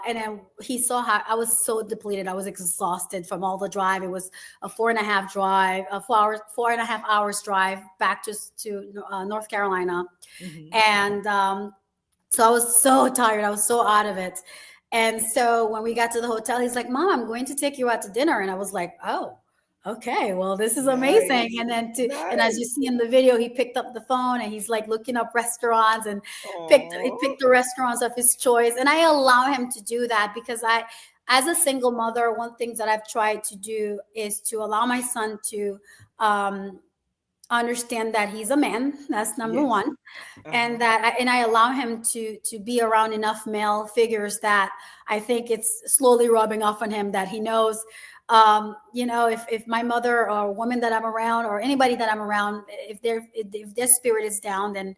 then he saw how I was so depleted. I was exhausted from all the drive. It was a 4.5 hours drive back to North Carolina. And so I was so tired. I was so out of it. And so when we got to the hotel, he's like, Mom, I'm going to take you out to dinner. And I was like, oh, okay, well, this is amazing. And then and as you see in the video, he picked up the phone and he's like looking up restaurants and picked the restaurants of his choice. And I allow him to do that because as a single mother, one thing that I've tried to do is to allow my son to understand that he's a man. That's number one. And I allow him to be around enough male figures that I think it's slowly rubbing off on him, that he knows, if my mother or a woman that I'm around or anybody that I'm around, if their spirit is down, then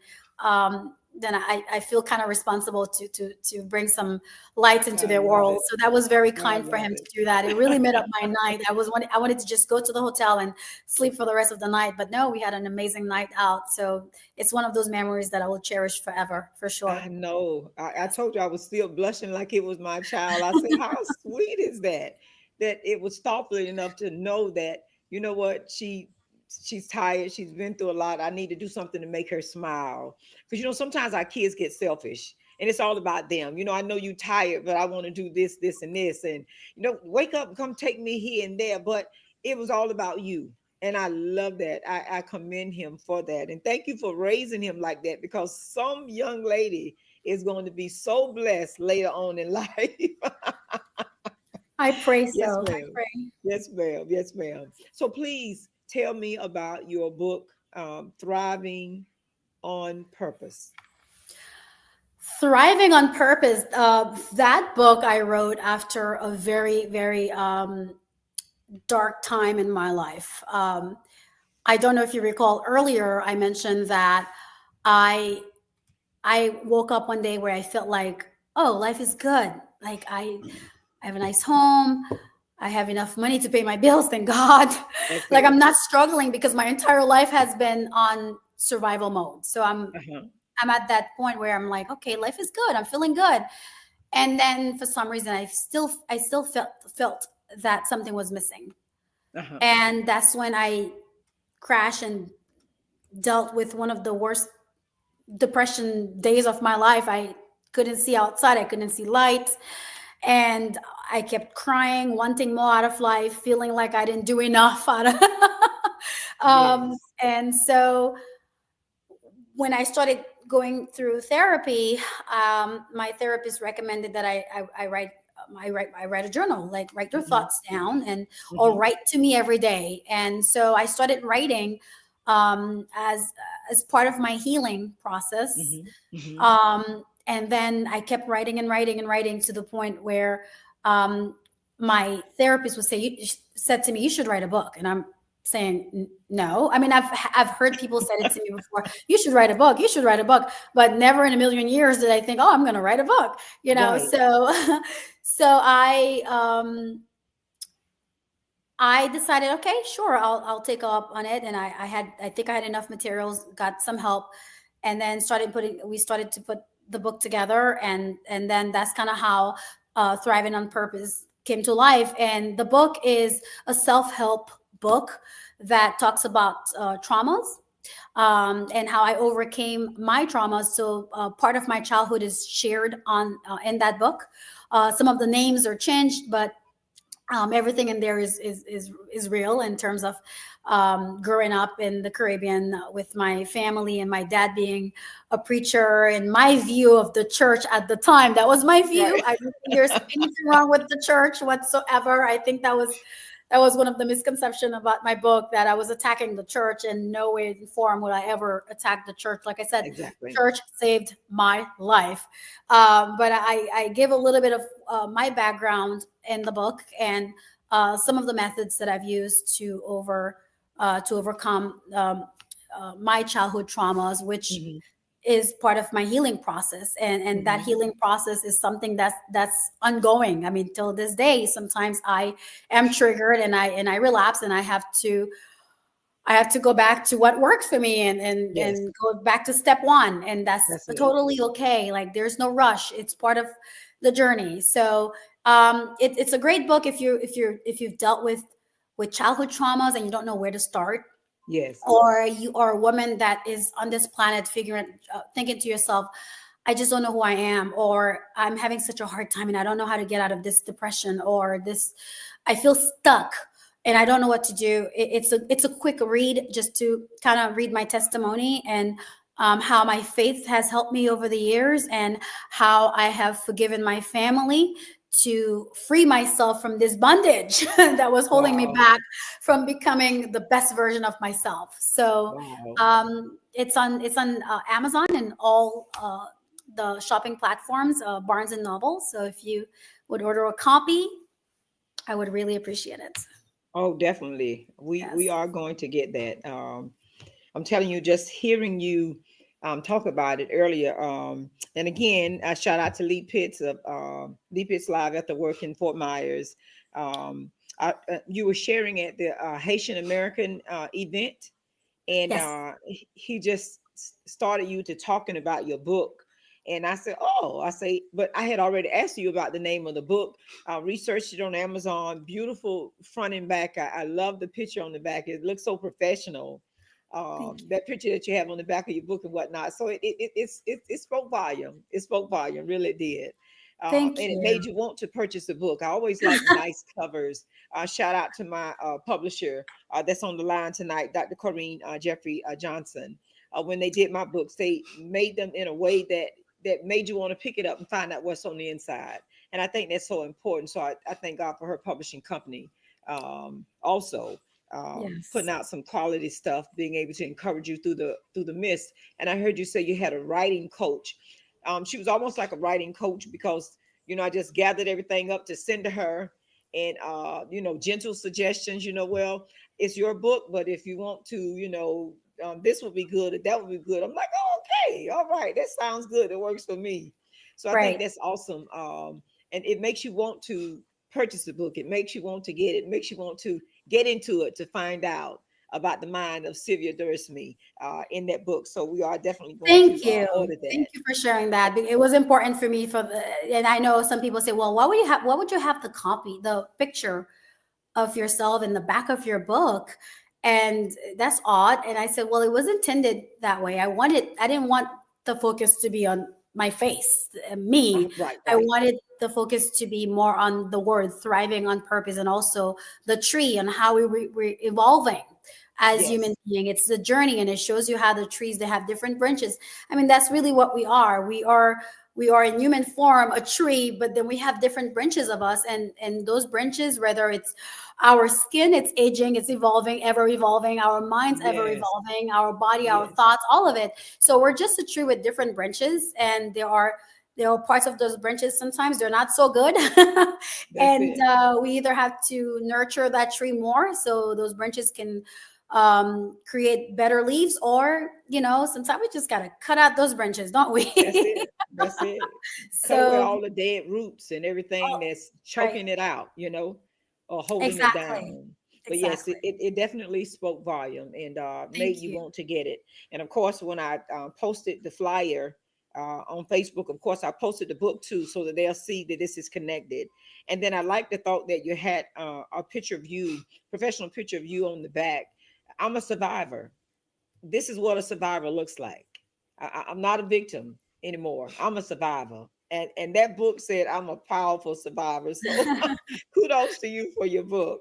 I feel kind of responsible to bring some light into their world. So that was very kind for him to do that. It really made up my night. I wanted to just go to the hotel and sleep for the rest of the night, but no, we had an amazing night out. So it's one of those memories that I will cherish forever, for sure. I know. I told you I was still blushing like it was my child. I said, how sweet is that it was thoughtful enough to know that, you know what, she's tired. She's been through a lot. I need to do something to make her smile. Because, sometimes our kids get selfish and it's all about them. I know you're tired, but I want to do this, this, and this. And, wake up and come take me here and there. But it was all about you. And I love that. I commend him for that. And thank you for raising him like that, because some young lady is going to be so blessed later on in life. I pray so. Yes, ma'am. I pray. Yes, ma'am. Yes, ma'am. So please tell me about your book, Thriving on Purpose? Thriving on Purpose. That book I wrote after a very, very dark time in my life. I don't know if you recall earlier, I mentioned that I I woke up one day where I felt like, oh, life is good. Like I have a nice home. I have enough money to pay my bills, thank God. Like Okay. I'm not struggling because my entire life has been on survival mode. So Uh-huh. I'm at that point where I'm like, okay, life is good. I'm feeling good. And then for some reason I still felt that something was missing. Uh-huh. And that's when I crashed and dealt with one of the worst depression days of my life. I couldn't see outside, I couldn't see light, and I kept crying, wanting more out of life, feeling like I didn't do enough out of Yes. and so when I started going through therapy, my therapist recommended that I write a journal, like write your Mm-hmm. thoughts down and or Mm-hmm. write to me every day. And so I started writing as part of my healing process. Mm-hmm. Mm-hmm. And then I kept writing and writing and writing to the point where um, my therapist would say, said to me, "You should write a book," and I'm saying no. I mean, I've heard people said it to me before. You should write a book. You should write a book, but never in a million years did I think, oh, I'm going to write a book. Right. So so I decided, okay, sure, I'll take up on it, and I think I had enough materials, got some help, and then we started to put the book together, and then that's kind of how Thriving on Purpose came to life. And the book is a self-help book that talks about traumas, and how I overcame my traumas. So part of my childhood is shared on in that book. Some of the names are changed, but everything in there is real in terms of growing up in the Caribbean with my family and my dad being a preacher, and my view of the church at the time. That was my view. Right. I don't think there's anything wrong with the church whatsoever. I think that was one of the misconceptions about my book, that I was attacking the church. In no way and form would I ever attack the church. Like I said, Exactly. church saved my life. But I give a little bit of my background in the book, and some of the methods that I've used to overcome my childhood traumas, which Mm-hmm. is part of my healing process. And that Mm-hmm. healing process is something that's ongoing. I mean, till this day, sometimes I am triggered and I relapse, and I have to go back to what works for me, Yes. and go back to step one, and that's That's it. totally okay. Like there's no rush. It's part of the journey. So it's a great book if you've dealt with childhood traumas and you don't know where to start, Yes. or you are a woman that is on this planet thinking to yourself, I just don't know who I am, or I'm having such a hard time and I don't know how to get out of this depression, or this, I feel stuck and I don't know what to do. It's a quick read, just to kind of read my testimony, and how my faith has helped me over the years, and how I have forgiven my family to free myself from this bondage that was holding me Wow. back from becoming the best version of myself. So Wow. it's on Amazon and all the shopping platforms, Barnes and Noble. So if you would order a copy, I would really appreciate it. Oh, definitely. We Yes. are going to get that. I'm telling you, just hearing you talk about it earlier. And again, I shout out to Lee Pitts Live at the Work in Fort Myers. Um, you were sharing at the Haitian American event, and Yes. he just started you to talking about your book. And I said, oh, but I had already asked you about the name of the book. I researched it on Amazon. Beautiful front and back. I love the picture on the back. It looks so professional. Thank you. That picture that you have on the back of your book and whatnot. So it spoke volume. It spoke volume, really it did. Thank And it you. made you want to purchase the book. I always like nice covers. Shout out to my publisher that's on the line tonight, Dr. Corrine Jeffrey Johnson. When they did my books, they made them in a way that made you want to pick it up and find out what's on the inside. And I think that's so important. So I thank God for her publishing company also. Yes. putting out some quality stuff, being able to encourage you through the mist. And I heard you say you had a writing coach. She was almost like a writing coach because I just gathered everything up to send to her, and gentle suggestions. Well, it's your book, but if you want to, this would be good, or that would be good. I'm like, oh, okay, all right, that sounds good. It works for me. So I think Right. that's awesome. And it makes you want to purchase the book. It makes you want to get it. It makes you want to get into it to find out about the mind of Sylvia Dorisme in that book. So we are definitely going to Thank you. order that. Thank you for sharing that. It was important for me and I know some people say, well, why would you have the picture of yourself in the back of your book? And that's odd. And I said, well, it was intended that way. I didn't want the focus to be on my face, me. Right, I right. wanted the focus to be more on the word thriving on purpose, and also the tree and how we're evolving as human Yes, being. It's the journey, and it shows you how the trees, they have different branches. I mean, that's really what we are. We are in human form a tree, but then we have different branches of us, and those branches, whether it's our skin, it's aging, it's evolving, ever evolving, our minds ever yes, evolving, our body, our yes. thoughts, all of it. So we're just a tree with different branches, and there are parts of those branches, sometimes they're not so good. That's And it. we either have to nurture that tree more so those branches can create better leaves, or sometimes we just got to cut out those branches, don't we? That's it. That's it. Cut away So all the dead roots and everything oh, that's right, choking it out, or holding it exactly, down. But yes, exactly. it definitely spoke volume and made Thank you you. want to get it. And of course, when I posted the flyer on Facebook, of course, I posted the book too, so that they'll see that this is connected. And then I like the thought that you had a picture of you, professional picture of you on the back. I'm a survivor. This is what a survivor looks like. I'm not a victim anymore. I'm a survivor. And that book said I'm a powerful survivor. So kudos to you for your book.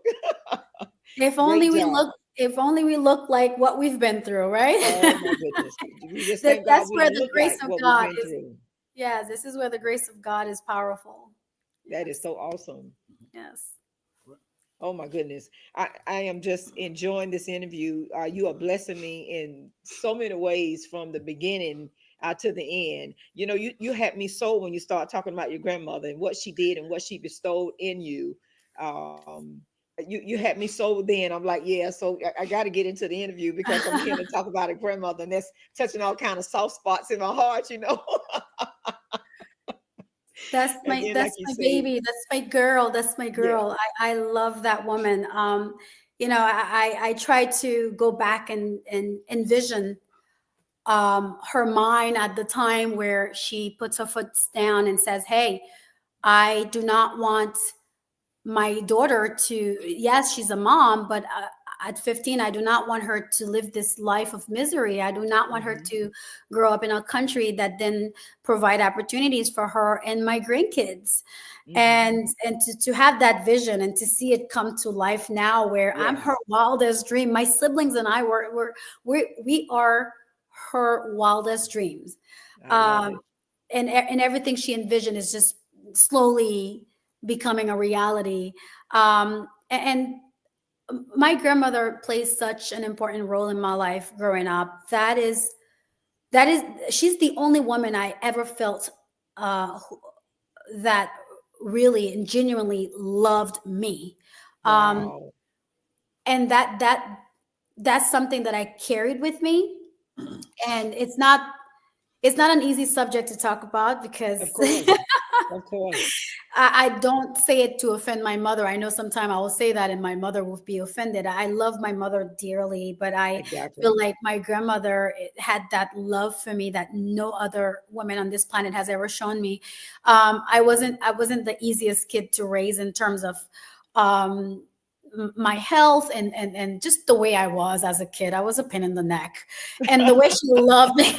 If only Great we job. look, if only we look like what we've been through, right? Oh my goodness. We just thank God That's we where don't the look grace like of what we've God been is. through. Yeah, this is where the grace of God is powerful. That is Yes. so awesome. Yes. Oh my goodness. I am just enjoying this interview. You are blessing me in so many ways from the beginning to the end. You had me so when you start talking about your grandmother and what she did and what she bestowed in you. Um, you had me so then. I'm like, yeah, so I got to get into the interview because I'm here to talk about a grandmother and that's touching all kind of soft spots in my heart. That's And then, like that's you my say, baby. That's my girl. That's my yeah. girl. I love that woman. I try to go back and envision her mind at the time where she puts her foot down and says, "Hey, I do not want my daughter to, yes, she's a mom, but at 15, I do not want her to live this life of misery. I do not want her Mhm. to grow up in a country that then provide opportunities for her and my grandkids." Mhm. And to have that vision and to see it come to life now, where I'm her Yes, wildest dream. My siblings and I we are her wildest dreams. I love Um, it. and everything she envisioned is just slowly becoming a reality. And my grandmother plays such an important role in my life growing up. That is she's the only woman I ever felt that really and genuinely loved me. Um, Wow. and that's something that I carried with me. And it's not an easy subject to talk about Of because course. Of course. I don't say it to offend my mother. I know sometimes I will say that and my mother will be offended. I love my mother dearly, but I feel Exactly. like my grandmother had that love for me that no other woman on this planet has ever shown me. I wasn't the easiest kid to raise in terms of um, my health and just the way I was as a kid. I was a pin in the neck, and the way she loved me.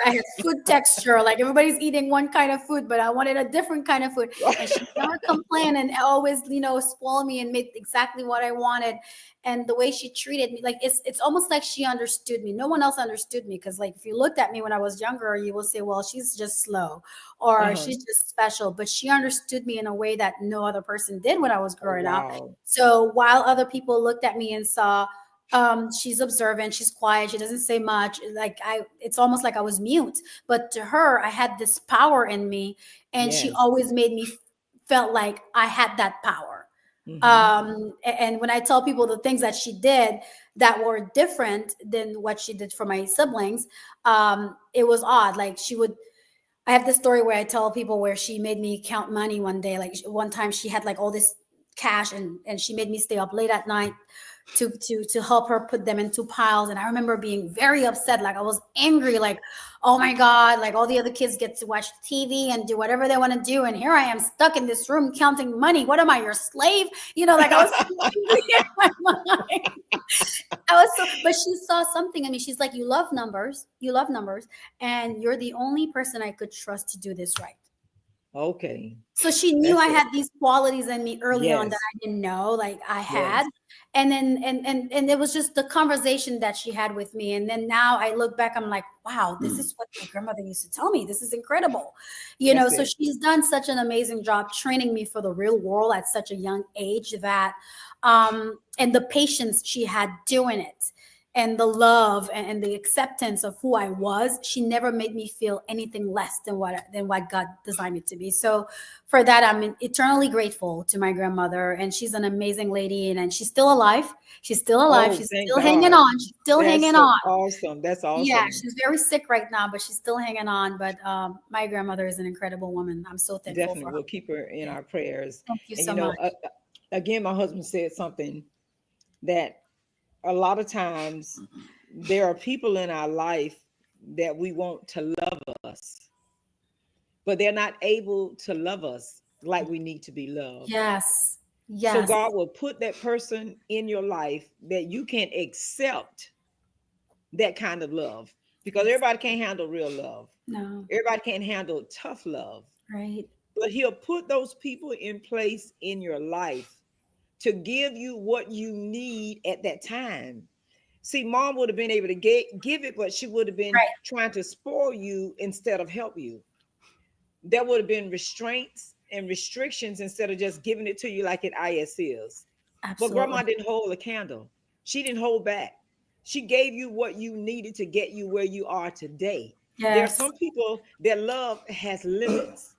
I had food texture. Like everybody's eating one kind of food, but I wanted a different kind of food. And she never complained and always, spoiled me and made exactly what I wanted. And the way she treated me, like it's almost like she understood me. No one else understood me because, like, if you looked at me when I was younger, you will say, "Well, she's just slow," or Uh-huh. "She's just special." But she understood me in a way that no other person did when I was Oh, growing up. wow. Wow. So while other people looked at me and saw, she's observant, she's quiet, she doesn't say much, like it's almost like I was mute. But to her, I had this power in me, and she Yes. always made me felt like I had that power. And when I tell people the things that she did that were different than what she did for my siblings, it was odd. Like I have this story where I tell people where she made me count money one day. Like one time she had like all this cash, and she made me stay up late at night to help her put them into piles. And I remember being very upset. Like I was angry, like, oh my God, like all the other kids get to watch TV and do whatever they want to do. And here I am stuck in this room counting money. What am I, your slave? Like I was so angry in my mind. But she saw something in me. She's like, you love numbers, and you're the only person I could trust to do this right. Okay. So she knew I had these qualities in me early on that Yes. I didn't know, like I had. Yes. And then and it was just the conversation that she had with me. And then now I look back, I'm like, wow, this is what my grandmother used to tell me. This is incredible. That's So it. she's done such an amazing job training me for the real world at such a young age, that and the patience she had doing it, and the love and the acceptance of who I was. She never made me feel anything less than what God designed me to be. So for that, I'm eternally grateful to my grandmother, and she's an amazing lady, and she's still alive. She's still alive. Oh, She's thank still hanging God. on. She's still That's hanging so on. awesome. That's Yeah, awesome. she's very sick right now, but she's still hanging on. But my grandmother is an incredible woman. I'm so thankful Definitely. for her. We'll keep her in our prayers. Thank you And, so much. again, my husband said something that a lot of times there are people in our life that we want to love us, but they're not able to love us like we need to be loved. Yes. So Yes. God will put that person in your life that you can accept that kind of love, because Yes. everybody can't handle real love. No. Everybody can't handle tough love. Right. But he'll put those people in place in your life to give you what you need at that time. See, mom would have been able to give it, but she would have been Right. trying to spoil you instead of help you. There would have been restraints and restrictions instead of just giving it to you like it is. But grandma Absolutely. didn't hold a candle. She didn't hold back. She gave you what you needed to get you where you are today. There are Yes. some people, their love has limits,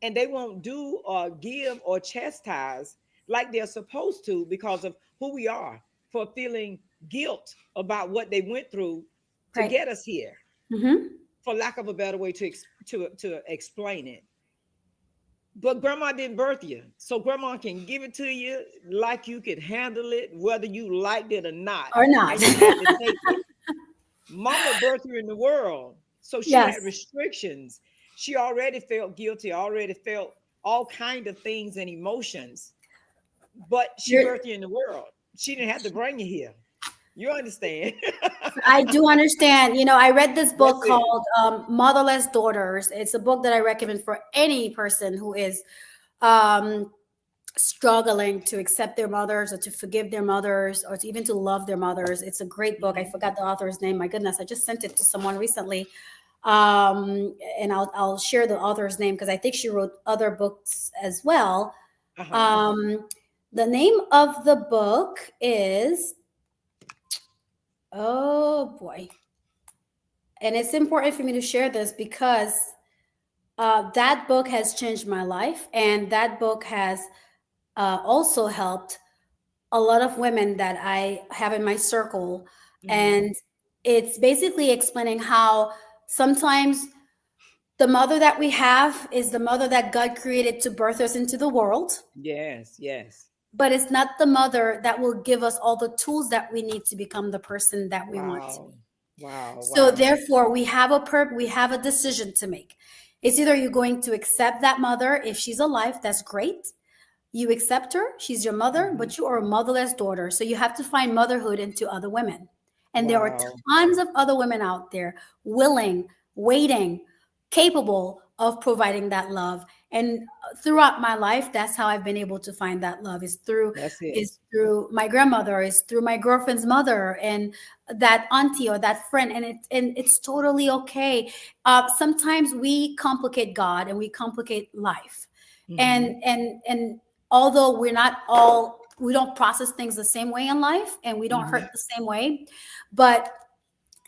and they won't do or give or chastise like they're supposed to because of who we are, for feeling guilt about what they went through to Right. get us here, Mm-hmm. for lack of a better way to explain it. But grandma didn't birth you, so grandma can give it to you like you could handle it, whether you liked it or not, Or not. and you had to take it. Mama birthed you in the world, so she Yes. had restrictions. She already felt guilty, already felt all kind of things and emotions, but she You're, birthed you in the world. She didn't have to bring you here. You understand? I do understand. I read this That's book it. called Motherless Daughters. It's a book that I recommend for any person who is um, struggling to accept their mothers, or to forgive their mothers, or to even to love their mothers. It's a great book. I Mhm. forgot the author's name. My goodness, I just sent it to someone recently. And I'll share the author's name because I think she wrote other books as well. Uh-huh. The name of the book is, oh boy. And it's important for me to share this because that book has changed my life. And that book has also helped a lot of women that I have in my circle. Mhm. And it's basically explaining how sometimes the mother that we have is the mother that God created to birth us into the world, Yes, yes. but it's not the mother that will give us all the tools that we need to become the person that we want to Wow. be. Wow. So Wow. therefore, we have a decision to make. It's either you're going to accept that mother if she's alive, that's great. You accept her, she's your mother, Mhm. but you are a motherless daughter. So you have to find motherhood into other women. And there are Wow. tons of other women out there willing, waiting, capable of providing that love. And throughout my life, that's how I've been able to find that love, That's it. is through my grandmother, is through my girlfriend's mother, and that auntie or that friend. And it's totally okay. Sometimes we complicate God and we complicate life. Mhm. And although we're not all we don't process things the same way in life, and we don't hurt the same way. But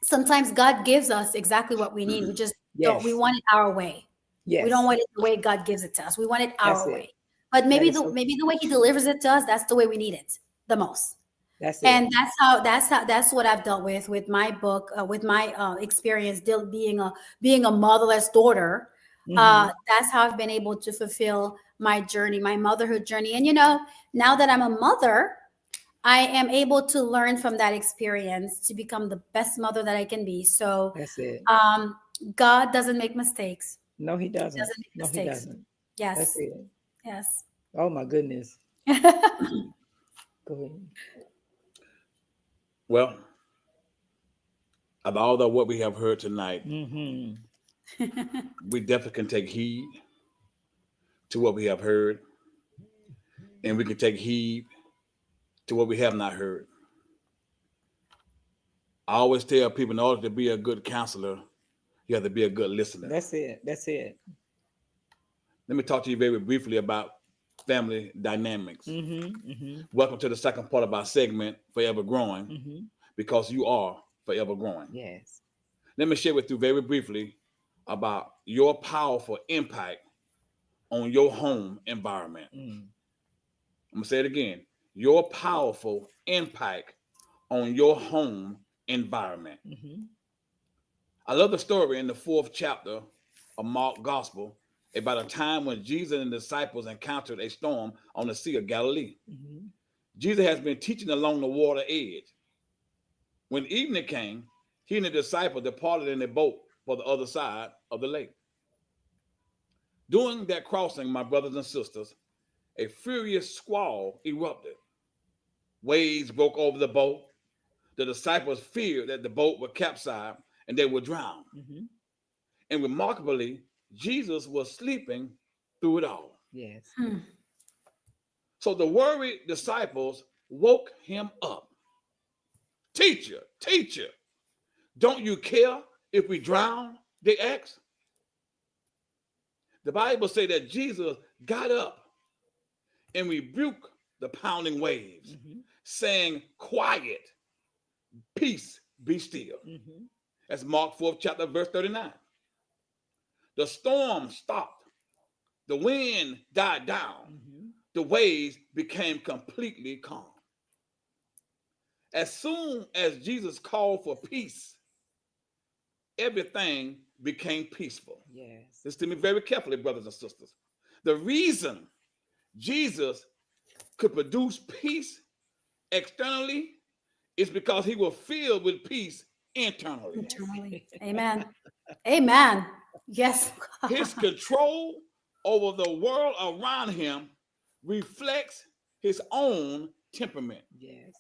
sometimes God gives us exactly what we need. We just don't, we want it our way. Yes. We don't want it the way God gives it to us. We want it our way. But That maybe is so maybe the way He delivers it to us, that's the way we need it the most. That's it. And that's what I've dealt with my book, with my experience being a motherless daughter. That's how I've been able to fulfill my journey, my motherhood journey. And now that I'm a mother, I am able to learn from that experience to become the best mother that I can be. So that's it. God doesn't make mistakes. No, He doesn't. He doesn't make No, mistakes. He doesn't. Yes. That's it. Yes. Oh my goodness. Go ahead. Well, of all of what we have heard tonight, we definitely can take heed to what we have heard, and we can take heed to what we have not heard. I always tell people, in order to be a good counselor, you have to be a good listener. That's it. That's it. Let me talk to you very briefly about family dynamics. Welcome to the second part of our segment, Forever Growing, because you are forever growing. Yes. Let me share with you very briefly about your powerful impact on your home environment. I'm going to say it again. Your powerful impact on your home environment. I love the story in the 4th chapter of Mark Gospel about a time when Jesus and the disciples encountered a storm on the Sea of Galilee. Jesus has been teaching along the water edge. When evening came, he and the disciples departed in a boat for the other side of the lake. During that crossing, my brothers and sisters, a furious squall erupted. Waves broke over the boat. The disciples feared that the boat would capsize and they would drown. And remarkably, Jesus was sleeping through it all. Yes. So the worried disciples woke him up. Teacher, don't you care if we drown? They asked. The Bible says that Jesus got up and rebuked the pounding waves, saying, quiet, peace, be still. That's Mark 4th chapter, verse 39. The storm stopped. The wind died down. The waves became completely calm. As soon as Jesus called for peace, everything became peaceful. Yes. Listen to me very carefully, brothers and sisters. The reason Jesus could produce peace externally is because he was filled with peace internally. Amen. Amen. Yes. His control over the world around him reflects his own temperament. Yes.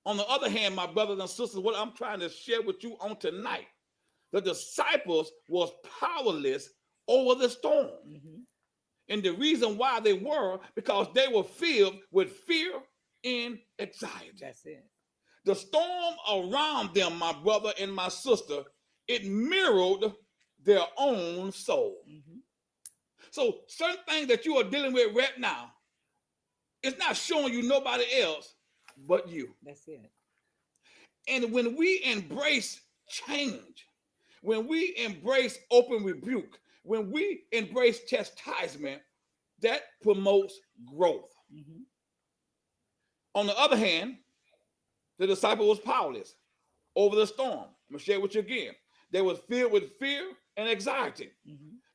On the other hand, my brothers and sisters, what I'm trying to share with you on tonight, the disciples was powerless over the storm. And the reason why they were, because they were filled with fear and anxiety. That's it. The storm around them, my brother and my sister, it mirrored their own soul. So certain things that you are dealing with right now, it's not showing you nobody else but you. That's it. And when we embrace change, when we embrace open rebuke, when we embrace chastisement, that promotes growth. On the other hand, the disciple was powerless over the storm. I'm going to share with you again. They were filled with fear and anxiety.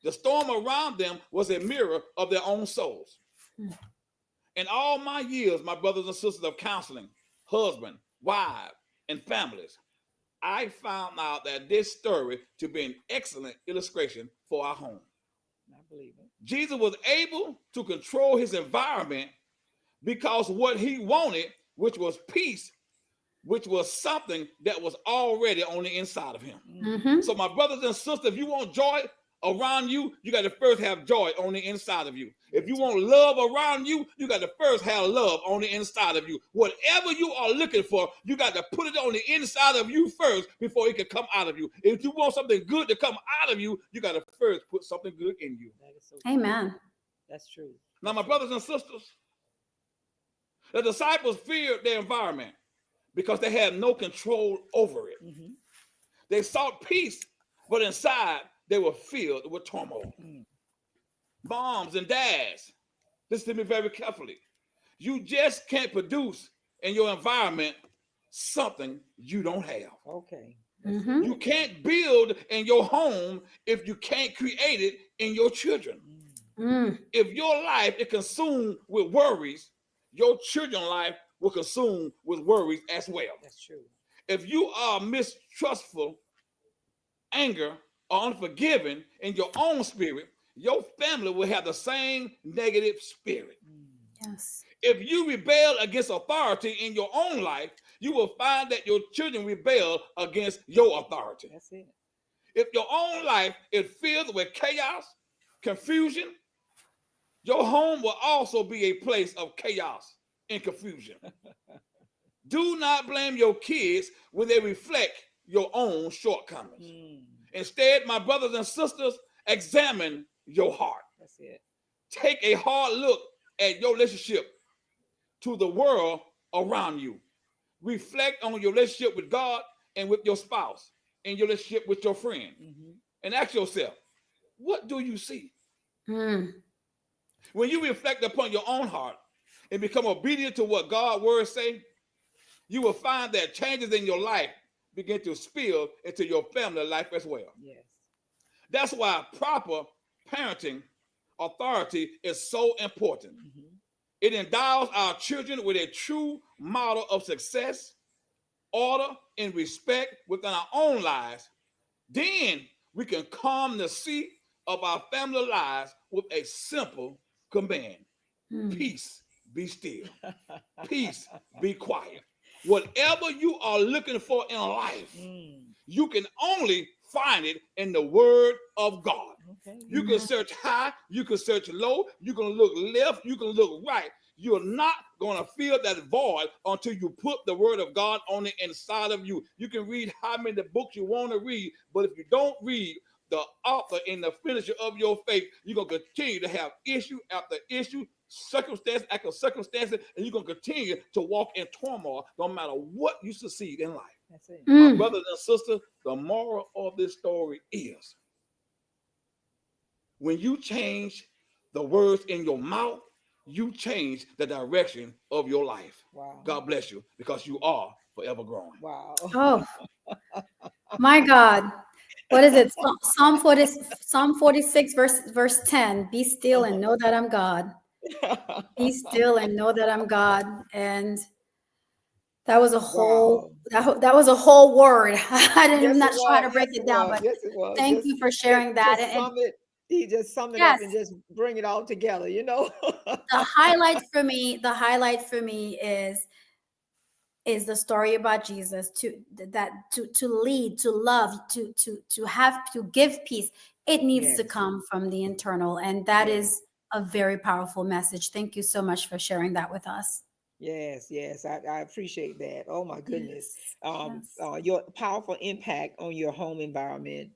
The storm around them was a mirror of their own souls. In all my years, my brothers and sisters of counseling, husband, wives, and families, I found out that this story to be an excellent illustration for our home. I believe it. Jesus was able to control his environment because what he wanted, which was peace, which was something that was already on the inside of him. So my brothers and sisters, if you want joy around you, you got to first have joy on the inside of you. If you want love around you, you got to first have love on the inside of you. Whatever you are looking for, you got to put it on the inside of you first before it can come out of you. If you want something good to come out of you, you got to first put something good in you. That is so Amen. That's true. Now, my brothers and sisters, The disciples feared their environment because they had no control over it. Mm-hmm. They sought peace, but inside they were filled with turmoil. Moms and dads, listen to me very carefully. You just can't produce in your environment something you don't have. Okay. Mm-hmm. You can't build in your home if you can't create it in your children. Mm. If your life is consumed with worries, your children's life will consume with worries as well. That's true. If you are mistrustful, anger, or unforgiving in your own spirit, your family will have the same negative spirit. Yes. If you rebel against authority in your own life, you will find that your children rebel against your authority. That's it. If your own life is filled with chaos, confusion, your home will also be a place of chaos and confusion. Do not blame your kids when they reflect your own shortcomings. Instead, my brothers and sisters, examine your heart. That's it. Take a hard look at your relationship to the world around you. Reflect on your relationship with God and with your spouse and your relationship with your friend. And ask yourself, what do you see? Mm. When you reflect upon your own heart and become obedient to what God's words say, you will find that changes in your life begin to spill into your family life as well. Yes. That's why proper parenting authority is so important. It endows our children with a true model of success, order, and respect within our own lives. Then we can calm the sea of our family lives with a simple command. Peace, be still. Peace, be quiet. Whatever you are looking for in life, you can only find it in the word of God. Okay. You can search high, you can search low, you can look left, you can look right. You're not going to feel that void until you put the word of God on the inside of you. You can read how many books you want to read, but if you don't read the author and the finisher of your faith, you're going to continue to have issue after issue, circumstance after circumstance, and you're going to continue to walk in turmoil no matter what you succeed in life. That's it. My brothers and sisters, the moral of this story is when you change the words in your mouth, you change the direction of your life. Wow. God bless you, because you are forever growing. Wow. Oh, my God. What is it? Psalm 46, verse 10. Be still and know that I'm God. Be still and know that I'm God. And that was a whole that was a whole word. I'm not sure how to break it down, but yes, it was. thank you for sharing that. He just summed it Yes. up and just bring it all together, you know. The highlight for me is the story about Jesus, to lead, to love, to give peace. It needs to come from the internal, and that is a very powerful message. Thank you so much for sharing that with us. Yes, I appreciate that. Oh my goodness. Your powerful impact on your home environment.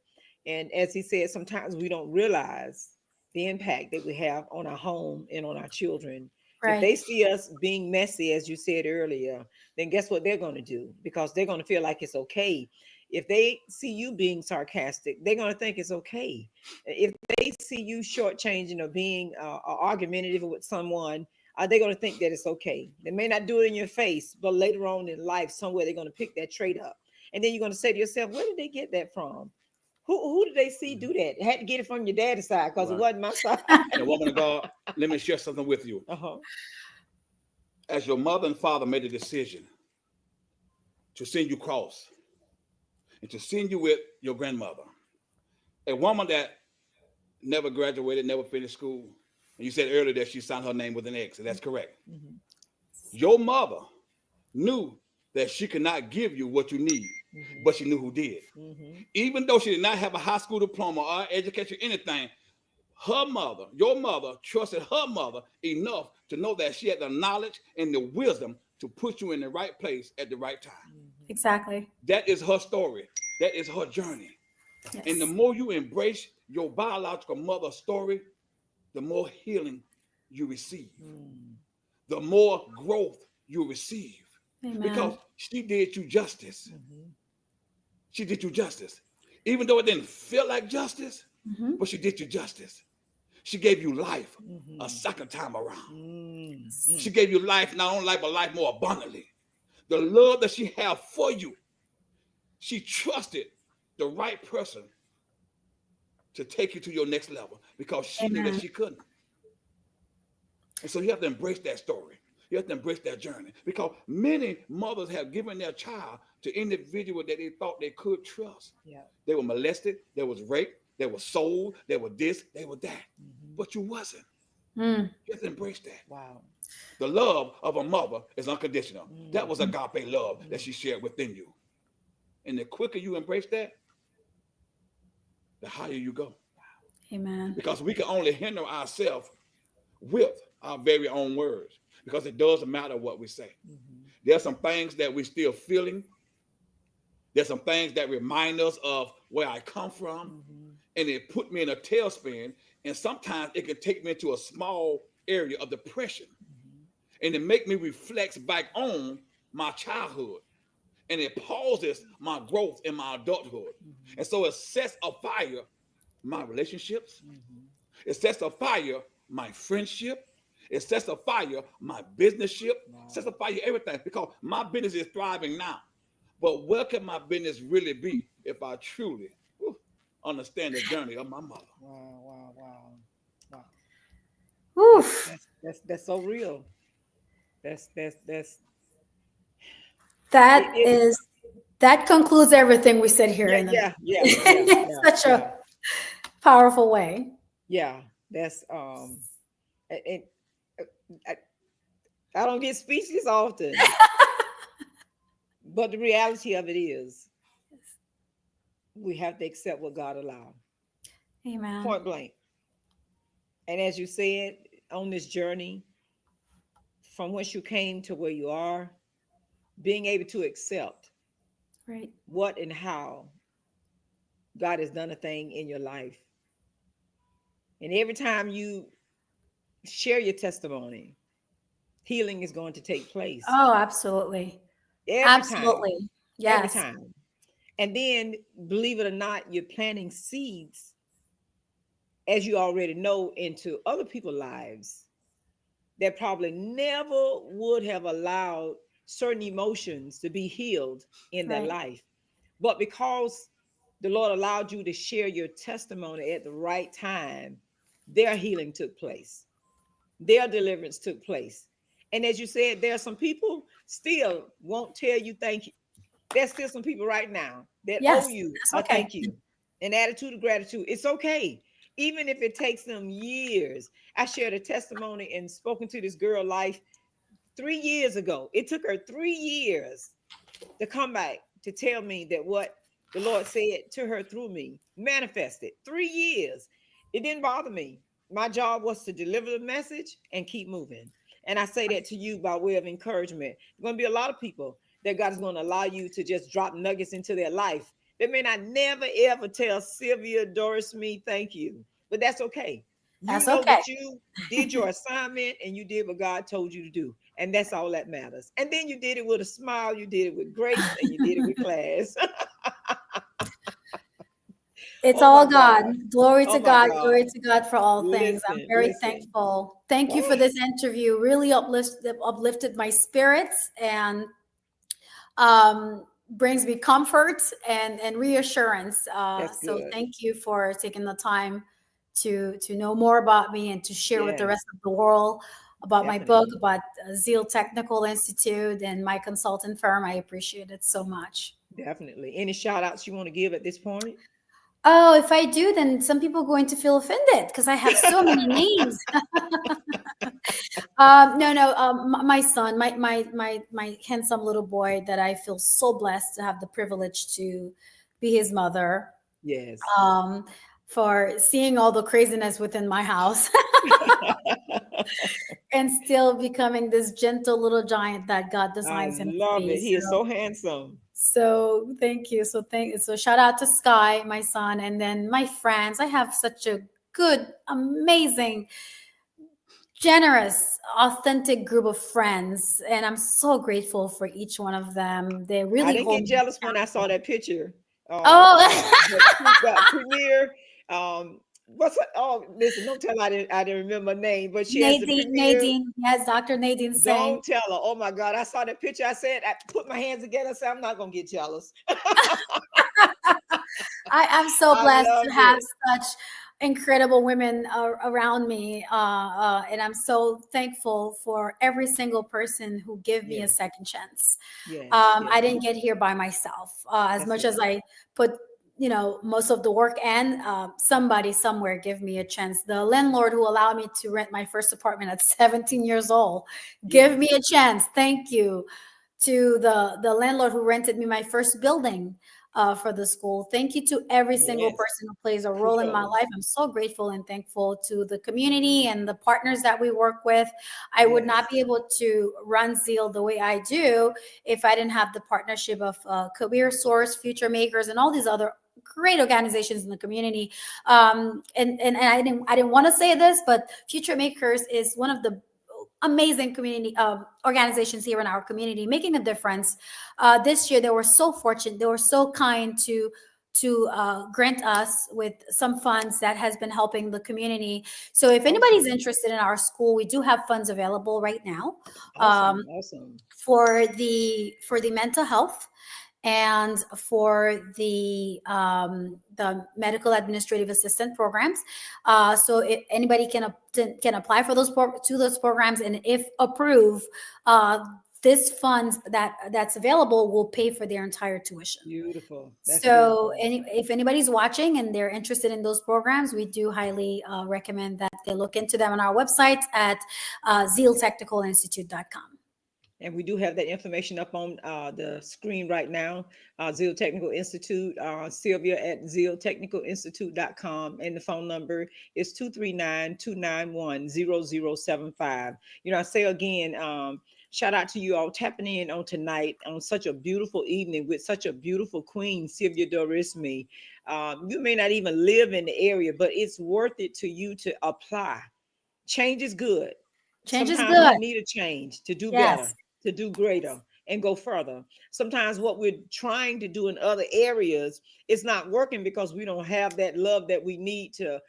And as he said, sometimes we don't realize the impact that we have on our home and on our children. If they see us being messy, as you said earlier, then guess what they're going to do? Because they're going to feel like it's okay. If they see you being sarcastic, they're going to think it's okay. If they see you shortchanging or being argumentative with someone, they're going to think that it's okay. They may not do it in your face, but later on in life, somewhere they're going to pick that trait up. And then you're going to say to yourself, where did they get that from? Who did they see do that? They had to get it from your daddy's side, because it wasn't my side. And woman of God, let me share something with you. As your mother and father made a decision to send you across and to send you with your grandmother, a woman that never graduated, never finished school, and you said earlier that she signed her name with an X, and that's correct. Your mother knew that she could not give you what you need, but she knew who did. Even though she did not have a high school diploma or education or anything, her mother, your mother, trusted her mother enough to know that she had the knowledge and the wisdom to put you in the right place at the right time. Exactly. That is her story. That is her journey. Yes. And the more you embrace your biological mother's story, the more healing you receive. the more growth you receive. Amen. Because she did you justice. She did you justice. Even though it didn't feel like justice, but she did you justice. She gave you life a second time around. She gave you life, not only life, but life more abundantly. The love that she had for you, she trusted the right person to take you to your next level because she knew that she couldn't. And so you have to embrace that story. You have to embrace that journey because many mothers have given their child to individuals that they thought they could trust. Yeah. They were molested, they was raped, they were sold, they were this, they were that. But you wasn't. You have to embrace that. Wow. The love of a mother is unconditional. That was agape love that she shared within you. And the quicker you embrace that, the higher you go. Amen. Because we can only hinder ourselves with our very own words. Because it doesn't matter what we say. There's some things that we're still feeling. There's some things that remind us of where I come from. And it put me in a tailspin. And sometimes it can take me into a small area of depression. And it make me reflect back on my childhood. And it pauses my growth in my adulthood. And so it sets afire my relationships. It sets afire my friendship. It sets afire my businessship. It sets afire everything because my business is thriving now. But where can my business really be if I truly understand the journey of my mother? Wow. Oof. That's so real. That concludes everything we said here in such a powerful way. Yeah, that's I don't get speeches often. But the reality of it is we have to accept what God allowed. Amen. Point blank. And as you said, on this journey, from whence you came to where you are, being able to accept what and how God has done a thing in your life. And every time you share your testimony, healing is going to take place. Oh, absolutely. Absolutely. Time. Yes. Every time. And then, believe it or not, you're planting seeds, as you already know, into other people's lives that probably never would have allowed certain emotions to be healed in their life. But because the Lord allowed you to share your testimony at the right time, their healing took place. Their deliverance took place. And as you said, there are some people still won't tell you thank you. There's still some people right now that owe you a thank you, an attitude of gratitude. It's okay. Even if it takes them years. I shared a testimony and spoken to this girl life 3 years ago. It took her 3 years to come back to tell me that what the Lord said to her through me manifested. 3 years. It didn't bother me. My job was to deliver the message and keep moving. And I say that to you by way of encouragement. There's going to be a lot of people that God is going to allow you to just drop nuggets into their life. They may not never, ever tell Sylvia Dorisme thank you, but that's okay. You know that you did your assignment and you did what God told you to do. And that's all that matters. And then you did it with a smile, you did it with grace, and you did it with class. It's all God. Glory to God. Glory to God for all things. I'm very thankful. Thank you for this interview. Really uplifted my spirits and brings me comfort and reassurance. So thank you for taking the time to know more about me and to share with the rest of the world about my book, about Zeal Technical Institute and my consultant firm. I appreciate it so much. Definitely. Any shout outs you want to give at this point? Oh, if I do, then some people are going to feel offended because I have so many names. My son, my handsome little boy that I feel so blessed to have the privilege to be his mother. Yes. For seeing all the craziness within my house and still becoming this gentle little giant that God designs him to be. I love it. He is so handsome. So thank you. So shout out to Sky, my son, and then my friends. I have such a good, amazing generous, authentic group of friends, and I'm so grateful for each one of them. They I really didn't hold get me jealous when I saw accountable. that picture. Oh, The premiere. What's it? Oh, listen, don't tell I didn't remember her name, but she has the premiere. Nadine, yes, Dr. Nadine Singh. Don't tell her. Oh my God, I saw that picture. I said, I put my hands together. I said, I'm not gonna get jealous. I'm so I blessed to loved have it. such incredible women around me, and I'm so thankful for every single person who give me a Yes, second chance. yes, I yes. didn't get here by myself. As That's much as right. I put, most of the work, and somebody somewhere give me a chance. The landlord who allowed me to rent my first apartment at 17 years old, give me Yes, a chance. Thank you to the landlord who rented me my first building for the school. Thank you to every single yes. person who plays a role in my Kudos. life. I'm so grateful and thankful to the community and the partners that we work with. I would not Yes, be able to run Zeal the way I do if I didn't have the partnership of Career Source, Future Makers, and all these other great organizations in the community. And I didn't want to say this, but Future Makers is one of the amazing community organizations here in our community, making a difference. This year, they were so fortunate; they were so kind to grant us with some funds that has been helping the community. So, if anybody's awesome, interested in our school, we do have funds available right now awesome, awesome. for the mental health and for the medical administrative assistant programs. So if anybody can apply for to those programs, and if approved, this fund that's available will pay for their entire tuition. Beautiful. That's So beautiful. if anybody's watching and they're interested in those programs, we do highly recommend that they look into them on our website at zealtechnicalinstitute.com. And we do have that information up on the screen right now. Zeal Technical Institute, Sylvia at zealtechnicalinstitute.com. And the phone number is 239-291-0075. I say again, shout out to you all tapping in on tonight on such a beautiful evening with such a beautiful queen, Sylvia Dorisme. You may not even live in the area, but it's worth it to you to apply. Change is good. Change is Sometimes we good. need a change to do better, Yes. to do greater, and go further. Sometimes what we're trying to do in other areas is not working because we don't have that love that we need to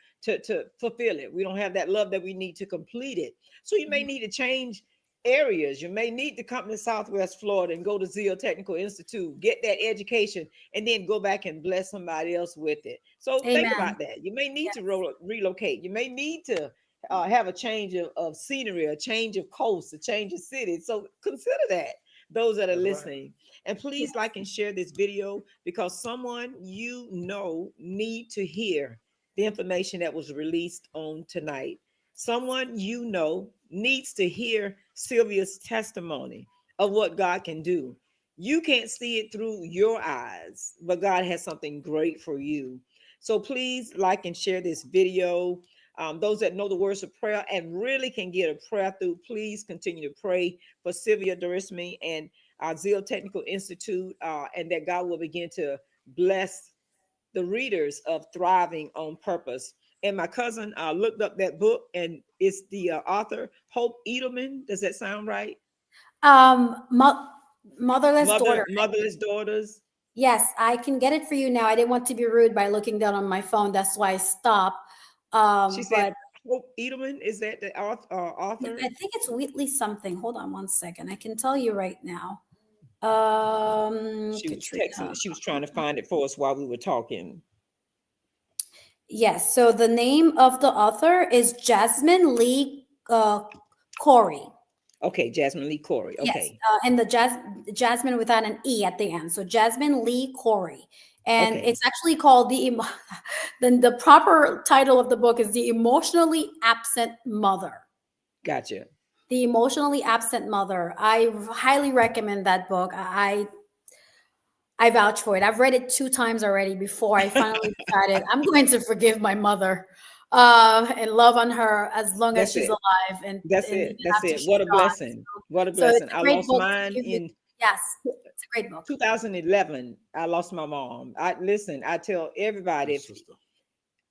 fulfill it. We don't have that love that we need to complete it. So you may need to change areas. You may need to come to Southwest Florida and go to Zeal Technical Institute, get that education, and then go back and bless somebody else with it. So think Amen. about that. You may need to Yes. relocate. You may need to have a change of scenery, a change of coast, a change of city. So consider that, those that are That's right. listening. And please like and share this video because someone need to hear the information that was released on tonight. Someone needs to hear Sylvia's testimony of what God can do. You can't see it through your eyes, but God has something great for you. So please like and share this video. Those that know the words of prayer and really can get a prayer through, please continue to pray for Sylvia Dorisme and Zeal Technical Institute, and that God will begin to bless the readers of Thriving on Purpose. And my cousin looked up that book, and it's the author, Hope Edelman. Does that sound right? Um, mo- Motherless daughter. Motherless Daughters. Yes, I can get it for you now. I didn't want to be rude by looking down on my phone. That's why I stopped. She said, But Hope Edelman, is that the author? I think it's Wheatley something. Hold on one second. I can tell you right now. She was Katrina. texting. She was trying to find it for us while we were talking. Yes. So the name of the author is Jasmine Lee Corey. Okay, Jasmine Lee Corey. Yes, Okay, and the Jasmine without an E at the end. So Jasmine Lee Corey. And okay, it's actually called then the proper title of the book is The Emotionally Absent Mother. gotcha. The Emotionally Absent Mother. I highly recommend that book. I vouch for it. I've read it 2 times already before I finally decided I'm going to forgive my mother and love on her as long as That's she's it. alive and, That's and it. even That's after it. What she's a gone. blessing. What a So it's blessing. a I great lost book to mine give you. in Yes, it's a great book. 2011. I lost my mom. I tell everybody, My if sister.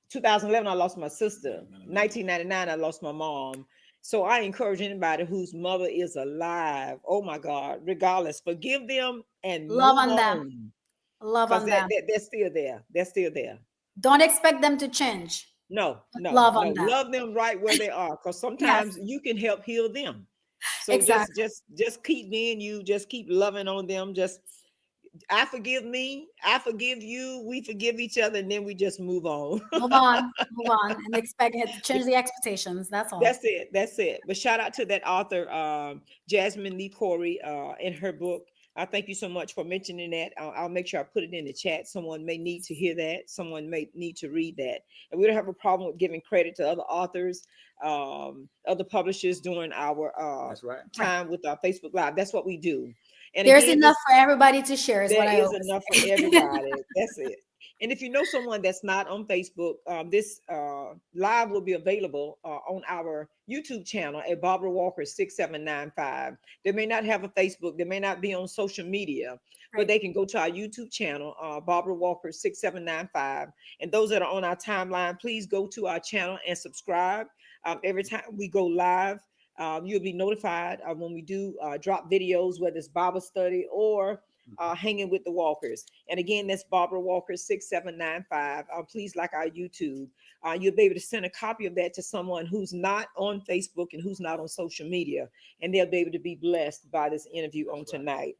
2011, I lost my sister. 1999, I lost my mom. So I encourage anybody whose mother is alive, oh my God, regardless, forgive them and Love move on them. on. Love Because on them. they're still there. They're still there. Don't expect them to change. No, no, Love no. on them. Love them right where they are. Because Yes, sometimes you can help heal them. So exactly. just keep being you, just keep loving on them. Just I forgive me, I forgive you, we forgive each other, and then we just move on. Move on, move on, and expect it to change the expectations. That's all. That's it. That's it. But shout out to that author, Jasmine Lee Corey, in her book. I thank you so much for mentioning that. I'll make sure I put it in the chat. Someone may need to hear that. Someone may need to read that. And we don't have a problem with giving credit to other authors, other publishers during our That's right. time with our Facebook Live. That's what we do. And There's again, enough for everybody to share, is there what I is always enough for say. everybody. That's it. And if you know someone that's not on Facebook, this live will be available on our YouTube channel at Barbara Walker 6795. They may not have a Facebook, they may not be on social media, but Right. they can go to our YouTube channel, Barbara Walker 6795. And those that are on our timeline, please go to our channel and subscribe. Every time we go live, you'll be notified when we do drop videos, whether it's Bible study or hanging with the walkers. And again, that's Barbara Walker 6795. Please like our YouTube. You'll be able to send a copy of that to someone who's not on Facebook and who's not on social media, and they'll be able to be blessed by this interview on tonight.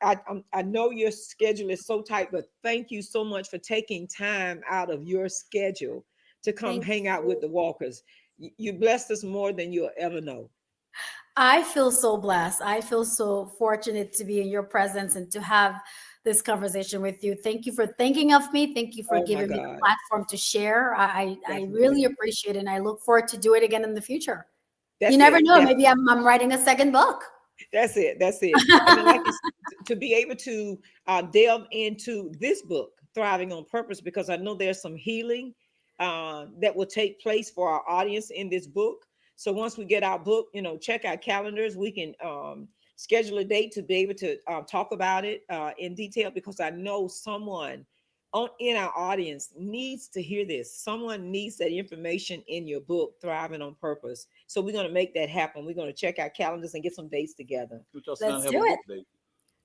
I know your schedule is so tight, but thank you so much for taking time out of your schedule to come hang out with the walkers. You blessed us more than you'll ever know. I feel so blessed. I feel so fortunate to be in your presence and to have this conversation with you. Thank you for thinking of me. Thank you for Oh my giving me the God. platform to share. I Definitely. really appreciate it, and I look forward to do it again in the future. That's You never it. know. Maybe I'm writing a second book. That's it. That's it. And then, like to be able to delve into this book, Thriving on Purpose, because I know there's some healing that will take place for our audience in this book. So once we get our book, check our calendars. We can schedule a date to be able to talk about it in detail, because I know someone in our audience needs to hear this. Someone needs that information in your book, Thriving on Purpose. So we're going to make that happen. We're going to check our calendars and get some dates together. Let's do it.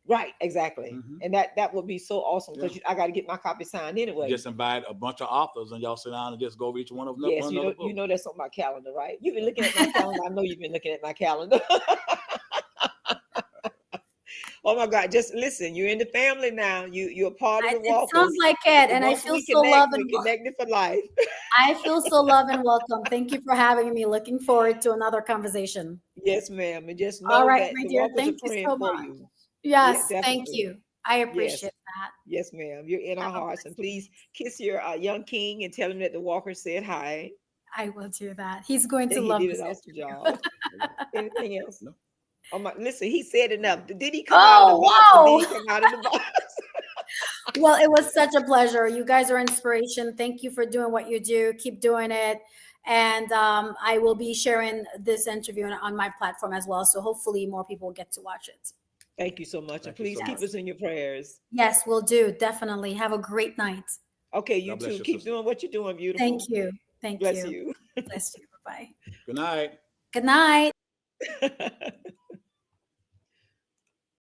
Right, exactly. And that would be so awesome, because I got to get my copy signed anyway. Just invite a bunch of authors and y'all sit down and just go over each one of them. Yes, you know that's on my calendar, right? You've been looking at my calendar. I know you've been looking at my calendar. Oh my God! Just listen. You're in the family now. You're a part of the walkers. It sounds like it, and I feel so loved and connected for life. I feel so loved and welcome. Thank you for having me. Looking forward to another conversation. Yes, ma'am. And just know all right, that my the dear. walkers Thank are praying you so for much. you. Yes, Yeah, thank you. I appreciate that. Yes, ma'am. You're in our hearts, and please kiss your young king and tell him that the walker said hi. I will do that. He's going to He love did this an awesome interview. job. Anything else? No. Oh my! Listen, he said enough. Did he come out of the box? Or did he come out of the box? Well, it was such a pleasure. You guys are inspiration. Thank you for doing what you do. Keep doing it. And I will be sharing this interview on my platform as well. So hopefully more people will get to watch it. Thank you so much. And please keep us in your prayers. Yes, we'll do. Definitely. Have a great night. Okay, you too. Keep doing what you're doing, beautiful. Thank you. Thank you. Bless you. Bless you. Bye-bye. Good night. Good night.